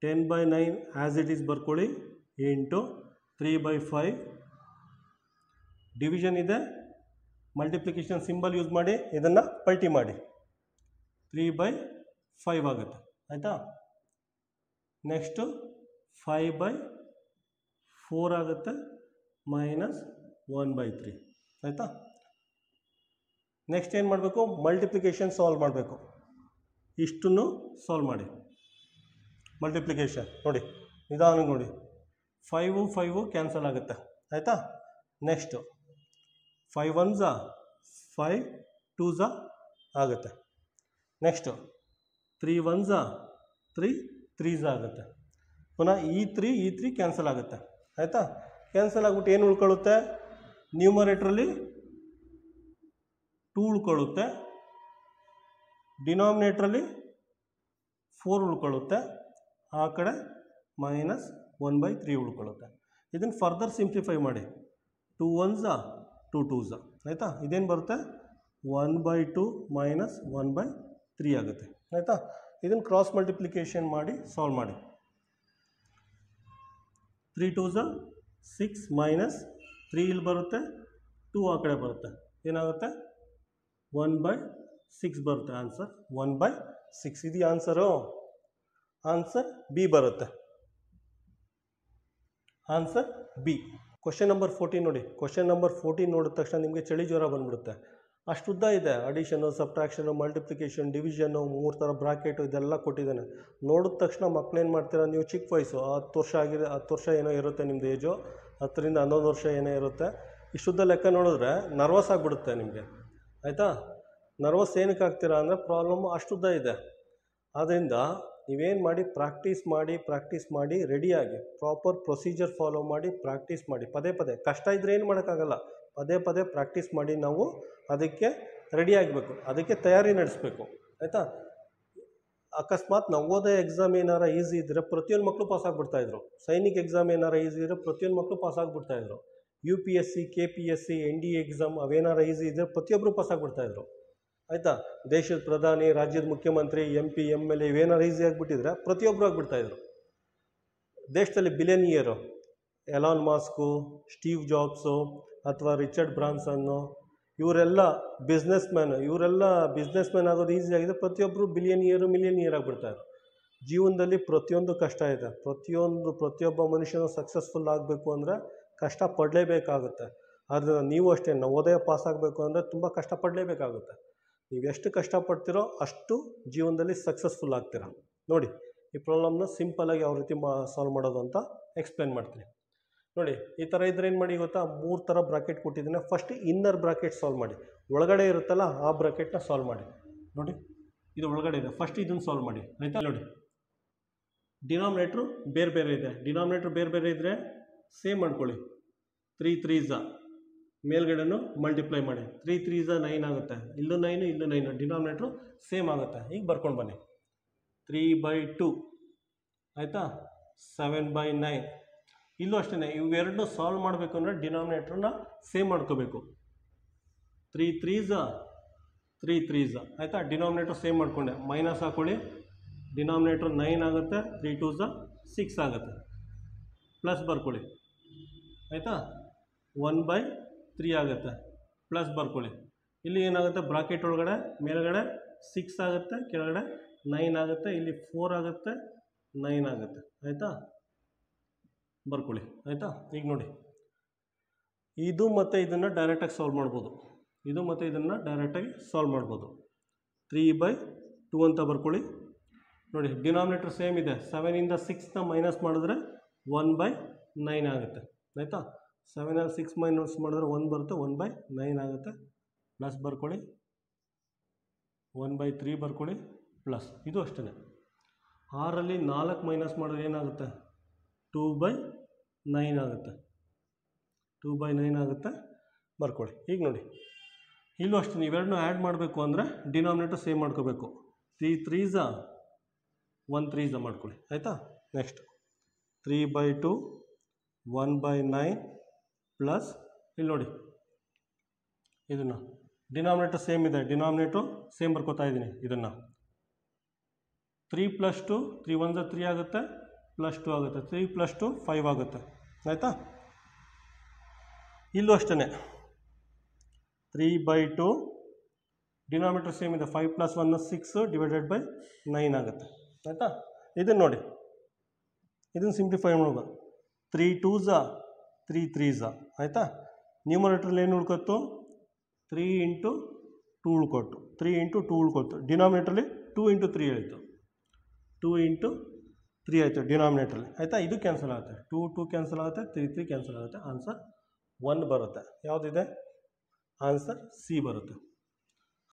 10/9 as it is ಬರ್ಕೊಳ್ಳಿ, ಇಂಟು 3/5. ಡಿವಿಷನ್ ಇದೆ, ಮಲ್ಟಿಪ್ಲಿಕೇಶನ್ ಸಿಂಬಲ್ ಯೂಸ್ ಮಾಡಿ ಇದನ್ನು ಪಲ್ಟಿ ಮಾಡಿ, 3/5 ಆಗುತ್ತೆ ಆಯಿತಾ. ನೆಕ್ಸ್ಟು 5/4 ಆಗುತ್ತೆ, -1/3 ಆಯಿತಾ. ನೆಕ್ಸ್ಟ್ ಏನು ಮಾಡಬೇಕು, ಮಲ್ಟಿಪ್ಲಿಕೇಶನ್ ಸಾಲ್ವ್ ಮಾಡಬೇಕು. ಇಷ್ಟನ್ನು ಸಾಲ್ವ್ ಮಾಡಿ ಮಲ್ಟಿಪ್ಲಿಕೇಶನ್. ನೋಡಿ ನಿಧಾನಕ್ಕೆ ನೋಡಿ, 5 5 ಕ್ಯಾನ್ಸಲ್ ಆಗುತ್ತೆ ಆಯಿತಾ. ನೆಕ್ಸ್ಟು 5 1s 5 2s ಆಗುತ್ತೆ. ನೆಕ್ಸ್ಟು 3 1s 3 3s ಆಗುತ್ತೆ. ಪುನಃ ಈ 3 ಕ್ಯಾನ್ಸಲ್ ಆಗುತ್ತೆ ಆಯಿತಾ. ಕ್ಯಾನ್ಸಲ್ ಆಗಿಬಿಟ್ಟು ಏನು ಉಳ್ಕೊಳ್ಳುತ್ತೆ, ನ್ಯೂಮರೇಟ್ರಲ್ಲಿ 2 ಉಳ್ಕೊಳ್ಳುತ್ತೆ, ಡಿನಾಮಿನೇಟ್ರಲ್ಲಿ 4 ಉಳ್ಕೊಳ್ಳುತ್ತೆ, ಆ ಕಡೆ -1/3 ಉಳ್ಕೊಳ್ಳುತ್ತೆ. ಇದನ್ನು ಫರ್ದರ್ ಸಿಂಪ್ಲಿಫೈ ಮಾಡಿ, 2 1s 2 2s ಆಯಿತಾ. ಇದೇನು ಬರುತ್ತೆ, 1/2 -1/3 ಆಗುತ್ತೆ ಆಯಿತಾ. ಇದನ್ನು ಕ್ರಾಸ್ ಮಲ್ಟಿಪ್ಲಿಕೇಶನ್ ಮಾಡಿ ಸಾಲ್ವ್ ಮಾಡಿ. 3 2s 6 -3 ಇಲ್ಲಿ ಬರುತ್ತೆ, 2 ಆ ಕಡೆ ಬರುತ್ತೆ, ಏನಾಗುತ್ತೆ 1/6 ಬರುತ್ತೆ. ಆನ್ಸರ್ 1/6. ಇದು ಆನ್ಸರು. ಆನ್ಸರ್ ಬಿ ಬರುತ್ತೆ, ಆನ್ಸರ್ ಬಿ. ಕ್ವಶನ್ ನಂಬರ್ 14 ನೋಡಿ. ಕ್ವಶನ್ ನಂಬರ್ 14 ನೋಡಿದ ತಕ್ಷಣ ನಿಮಗೆ ಚಳಿ ಜ್ವರ ಬಂದ್ಬಿಡುತ್ತೆ, ಅಷ್ಟುದ್ದ ಇದೆ. ಅಡಿಷನು, ಸಬ್ಟ್ರಾಕ್ಷನು, ಮಲ್ಟಿಪ್ಲಿಕೇಶನ್, ಡಿವಿಷನ್ನು, 3 ಥರ ಬ್ರಾಕೆಟು ಇದೆಲ್ಲ ಕೊಟ್ಟಿದ್ದಾನೆ. ನೋಡಿದ ತಕ್ಷಣ ಮಕ್ಕಳೇನು ಮಾಡ್ತೀರಾ, ನೀವು ಚಿಕ್ಕ ವಯಸ್ಸು 10 ವರ್ಷ ಆಗಿದೆ, 10 ವರ್ಷ ಏನೋ ಇರುತ್ತೆ ನಿಮ್ಮದು ಏಜು, 10 ರಿಂದ 11 ವರ್ಷ ಏನೋ ಇರುತ್ತೆ. ಇಷ್ಟುದ್ದ ಲೆಕ್ಕ ನೋಡಿದ್ರೆ ನರ್ವಸ್ ಆಗಿಬಿಡುತ್ತೆ ನಿಮಗೆ ಆಯಿತಾ. ನರ್ವಸ್ ಏನಕ್ಕೆ ಆಗ್ತೀರಾ ಅಂದರೆ ಪ್ರಾಬ್ಲಮ್ಮು ಅಷ್ಟುದ್ದ ಇದೆ. ಆದ್ದರಿಂದ ನೀವೇನು ಮಾಡಿ, ಪ್ರಾಕ್ಟೀಸ್ ಮಾಡಿ ರೆಡಿಯಾಗಿ ಪ್ರಾಪರ್ ಪ್ರೊಸೀಜರ್ ಫಾಲೋ ಮಾಡಿ ಪ್ರಾಕ್ಟೀಸ್ ಮಾಡಿ. ಪದೇ ಪದೇ ಕಷ್ಟ ಇದ್ದರೆ ಏನು ಮಾಡೋಕ್ಕಾಗಲ್ಲ, ಪದೇ ಪದೇ ಪ್ರಾಕ್ಟೀಸ್ ಮಾಡಿ ನಾವು ಅದಕ್ಕೆ ರೆಡಿ ಆಗಬೇಕು, ಅದಕ್ಕೆ ತಯಾರಿ ನಡೆಸಬೇಕು ಆಯಿತಾ. ಅಕಸ್ಮಾತ್ ನವೋದಯ ಎಕ್ಸಾಮ್ ಏನಾರ ಈಸಿ ಇದ್ದರೆ ಪ್ರತಿಯೊಂದು ಮಕ್ಕಳು ಪಾಸ್ ಆಗಿಬಿಡ್ತಾಯಿದ್ರು. ಸೈನಿಕ್ ಎಕ್ಸಾಮ್ ಏನಾರ ಈಸಿ ಇದ್ದರೆ ಪ್ರತಿಯೊಂದು ಮಕ್ಕಳು ಪಾಸ್ ಆಗಿಬಿಡ್ತಾಯಿದ್ರು. UPSC KPSC NDA ಎಕ್ಸಾಮ್ ಅವೇನಾರ ಈಸಿ ಇದ್ದರೆ ಪ್ರತಿಯೊಬ್ಬರು ಪಾಸ್ ಆಗಿಬಿಡ್ತಾಯಿದ್ರು ಆಯಿತಾ. ದೇಶದ ಪ್ರಧಾನಿ, ರಾಜ್ಯದ ಮುಖ್ಯಮಂತ್ರಿ, MP MLA ಇವೇನಾರ ಈಸಿ ಆಗಿಬಿಟ್ಟಿದ್ರೆ ಪ್ರತಿಯೊಬ್ಬರು ಆಗಿಬಿಡ್ತಾಯಿದ್ರು. ದೇಶದಲ್ಲಿ ಬಿಲಿಯನಿಯರು ಎಲಾನ್ ಮಾಸ್ಕು, ಸ್ಟೀವ್ ಜಾಬ್ಸು ಅಥವಾ ರಿಚರ್ಡ್ ಬ್ರಾನ್ಸನ್ನು, ಇವರೆಲ್ಲ ಬಿಸ್ನೆಸ್ ಮ್ಯಾನ್ ಆಗೋದು ಈಸಿ ಆಗಿದೆ. ಪ್ರತಿಯೊಬ್ಬರು ಮಿಲಿಯನಿಯರ್ ಆಗಿಬಿಡ್ತಾಯಿದ್ರು. ಜೀವನದಲ್ಲಿ ಪ್ರತಿಯೊಂದು ಕಷ್ಟ ಇದೆ. ಪ್ರತಿಯೊಬ್ಬ ಮನುಷ್ಯನು ಸಕ್ಸಸ್ಫುಲ್ ಆಗಬೇಕು ಅಂದರೆ ಕಷ್ಟ ಪಡಲೇಬೇಕಾಗುತ್ತೆ. ಆದರೆ ನೀವು ಅಷ್ಟೇ, ನವೋದಯ ಪಾಸ್ ಆಗಬೇಕು ಅಂದರೆ ತುಂಬ ಕಷ್ಟಪಡಲೇಬೇಕಾಗುತ್ತೆ. ನೀವು ಎಷ್ಟು ಕಷ್ಟಪಡ್ತೀರೋ ಅಷ್ಟು ಜೀವನದಲ್ಲಿ ಸಕ್ಸಸ್ಫುಲ್ ಆಗ್ತೀರಾ. ನೋಡಿ ಈ ಪ್ರಾಬ್ಲಮ್ನ ಸಿಂಪಲಾಗಿ ಯಾವ ರೀತಿ ಸಾಲ್ವ್ ಮಾಡೋದು ಅಂತ ಎಕ್ಸ್ಪ್ಲೇನ್ ಮಾಡ್ತೀನಿ. ನೋಡಿ ಈ ಥರ ಇದ್ರೆ ಏನು ಮಾಡಿ ಗೊತ್ತಾ, 3 ಥರ ಬ್ರಾಕೆಟ್ ಕೊಟ್ಟಿದ್ದೀನಿ. ಫಸ್ಟ್ ಇನ್ನರ್ ಬ್ರಾಕೆಟ್ ಸಾಲ್ವ್ ಮಾಡಿ, ಒಳಗಡೆ ಇರುತ್ತಲ್ಲ ಆ ಬ್ರಾಕೆಟ್ನ ಸಾಲ್ವ್ ಮಾಡಿ. ನೋಡಿ ಇದು ಒಳಗಡೆ ಇದೆ, ಫಸ್ಟ್ ಇದನ್ನು ಸಾಲ್ವ್ ಮಾಡಿ ಆಯಿತಾ. ನೋಡಿ ಡಿನಾಮಿನೇಟ್ರು ಬೇರೆ ಬೇರೆ ಇದೆ, ಡಿನಾಮಿನೇಟ್ರ್ ಬೇರೆ ಬೇರೆ ಇದ್ದರೆ ಸೇಮ್ ಮಾಡ್ಕೊಳ್ಳಿ. 3 3s ಮೇಲ್ಗಡೆನೂ ಮಲ್ಟಿಪ್ಲೈ ಮಾಡಿ, 3 3s 9 ಆಗುತ್ತೆ, ಇಲ್ಲೂ 9 ಇಲ್ಲೂ 9, ಡಿನಾಮಿನೇಟ್ರು ಸೇಮ್ ಆಗುತ್ತೆ. ಈಗ ಬರ್ಕೊಂಡು ಬನ್ನಿ. 3/2 ಆಯಿತಾ 7/9. ಇಲ್ಲೂ ಅಷ್ಟೇ, ಇವೆರಡನ್ನೂ ಸಾಲ್ವ್ ಮಾಡಬೇಕು ಅಂದರೆ ಡಿನಾಮಿನೇಟ್ರನ್ನ ಸೇಮ್ ಮಾಡ್ಕೋಬೇಕು. 3 3s 3 3s ಆಯಿತಾ. ಡಿನಾಮಿನೇಟ್ರ್ ಸೇಮ್ ಮಾಡಿಕೊಂಡೆ, ಮೈನಸ್ ಹಾಕ್ಕೊಳ್ಳಿ, ಡಿನಾಮಿನೇಟ್ರ್ 9 ಆಗುತ್ತೆ, 3 2s 6 ಆಗುತ್ತೆ, ಪ್ಲಸ್ ಬರ್ಕೊಳ್ಳಿ ಆಯಿತಾ. 1/3 ಆಗುತ್ತೆ, ಪ್ಲಸ್ ಬರ್ಕೊಳ್ಳಿ. ಇಲ್ಲಿ ಏನಾಗುತ್ತೆ, ಬ್ರಾಕೆಟ್ ಒಳಗಡೆ ಮೇಲ್ಗಡೆ 6 ಆಗುತ್ತೆ, ಕೆಳಗಡೆ 9 ಆಗುತ್ತೆ, ಇಲ್ಲಿ 4 ಆಗುತ್ತೆ, 9 ಆಗುತ್ತೆ ಆಯಿತಾ. ಬರ್ಕೊಳ್ಳಿ ಆಯಿತಾ. ಈಗ ನೋಡಿ, ಇದು ಮತ್ತು ಇದನ್ನು ಡೈರೆಕ್ಟಾಗಿ ಸಾಲ್ವ್ ಮಾಡ್ಬೋದು, ಇದು ಮತ್ತು ಇದನ್ನು ಡೈರೆಕ್ಟಾಗಿ ಸಾಲ್ವ್ ಮಾಡ್ಬೋದು. 3/2 ಅಂತ ಬರ್ಕೊಳ್ಳಿ. ನೋಡಿ, ಡಿನಾಮಿನೇಟ್ರ್ ಸೇಮ್ ಇದೆ, 7ಇಂದ 6ನ ಮೈನಸ್ ಮಾಡಿದ್ರೆ 1/9 ಆಗುತ್ತೆ ಆಯಿತಾ. 7 6 ಮೈನಸ್ ಮಾಡಿದ್ರೆ 1 ಬರುತ್ತೆ, 1/9 ಆಗುತ್ತೆ, ಪ್ಲಸ್ ಬರ್ಕೊಳ್ಳಿ. 1/3 ಬರ್ಕೊಳ್ಳಿ, ಪ್ಲಸ್. ಇದು ಅಷ್ಟೇ. 6ರಲ್ಲಿ 4 ಮೈನಸ್ ಮಾಡಿದ್ರೆ ಏನಾಗುತ್ತೆ, 2/9 ಆಗುತ್ತೆ, 2/9 ಆಗುತ್ತೆ, ಬರ್ಕೊಳ್ಳಿ. ಈಗ ನೋಡಿ, ಇಲ್ಲೂ ಅಷ್ಟೇ, ಇವೆರಡನ್ನೂ ಆ್ಯಡ್ ಮಾಡಬೇಕು ಅಂದರೆ ಡಿನಾಮಿನೇಟರ್ ಸೇಮ್ ಮಾಡ್ಕೋಬೇಕು. 3 3s 1 3s ಮಾಡ್ಕೊಳ್ಳಿ ಆಯಿತಾ. ನೆಕ್ಸ್ಟ್ 3/2 1/9 ಪ್ಲಸ್, ಇಲ್ಲಿ ನೋಡಿ ಇದನ್ನು ಡಿನಾಮಿನೇಟರ್ ಸೇಮ್ ಇದೆ, ಡಿನಾಮಿನೇಟ್ರು ಸೇಮ್ ಬರ್ಕೋತಾ ಇದ್ದೀನಿ. ಇದನ್ನು 3 + 2 3 1s 3 ಆಗುತ್ತೆ, ಪ್ಲಸ್ 2 ಆಗುತ್ತೆ, 3 + 2 5 ಆಗುತ್ತೆ ಆಯಿತಾ. ಇಲ್ಲೂ ಅಷ್ಟೇ, 3/2 ಡಿನಾಮಿನೇಟರ್ ಸೇಮ್ ಇದೆ, 5 + 1 6 / 9 ಆಗುತ್ತೆ ಆಯಿತಾ. ಇದನ್ನು ನೋಡಿ, ಇದನ್ನು ಸಿಂಪ್ಲಿಫೈ ಮಾಡ್ಬೋದು. 3 2s 3 3s ಆಯಿತಾ. ನ್ಯೂಮರೇಟ್ರಲ್ಲಿ ಏನು ಉಳ್ಕೊತ್ತು, 3 × 2 ಉಳ್ಕೊಟ್ಟು, 3 × 2 ಉಳ್ಕೊತ್ತು. ಡಿನಾಮಿನೇಟ್ರಲ್ಲಿ 2 × 3 ಆಯಿತು, 2 × 3 ಆಯಿತು ಡಿನಾಮಿನೇಟ್ರಲ್ಲಿ ಆಯಿತಾ. ಇದು ಕ್ಯಾನ್ಸಲ್ ಆಗುತ್ತೆ, 2 2 ಕ್ಯಾನ್ಸಲ್ ಆಗುತ್ತೆ, 3 3 ಕ್ಯಾನ್ಸಲ್ ಆಗುತ್ತೆ. ಆನ್ಸರ್ 1 ಬರುತ್ತೆ. ಯಾವುದಿದೆ, ಆನ್ಸರ್ ಸಿ ಬರುತ್ತೆ.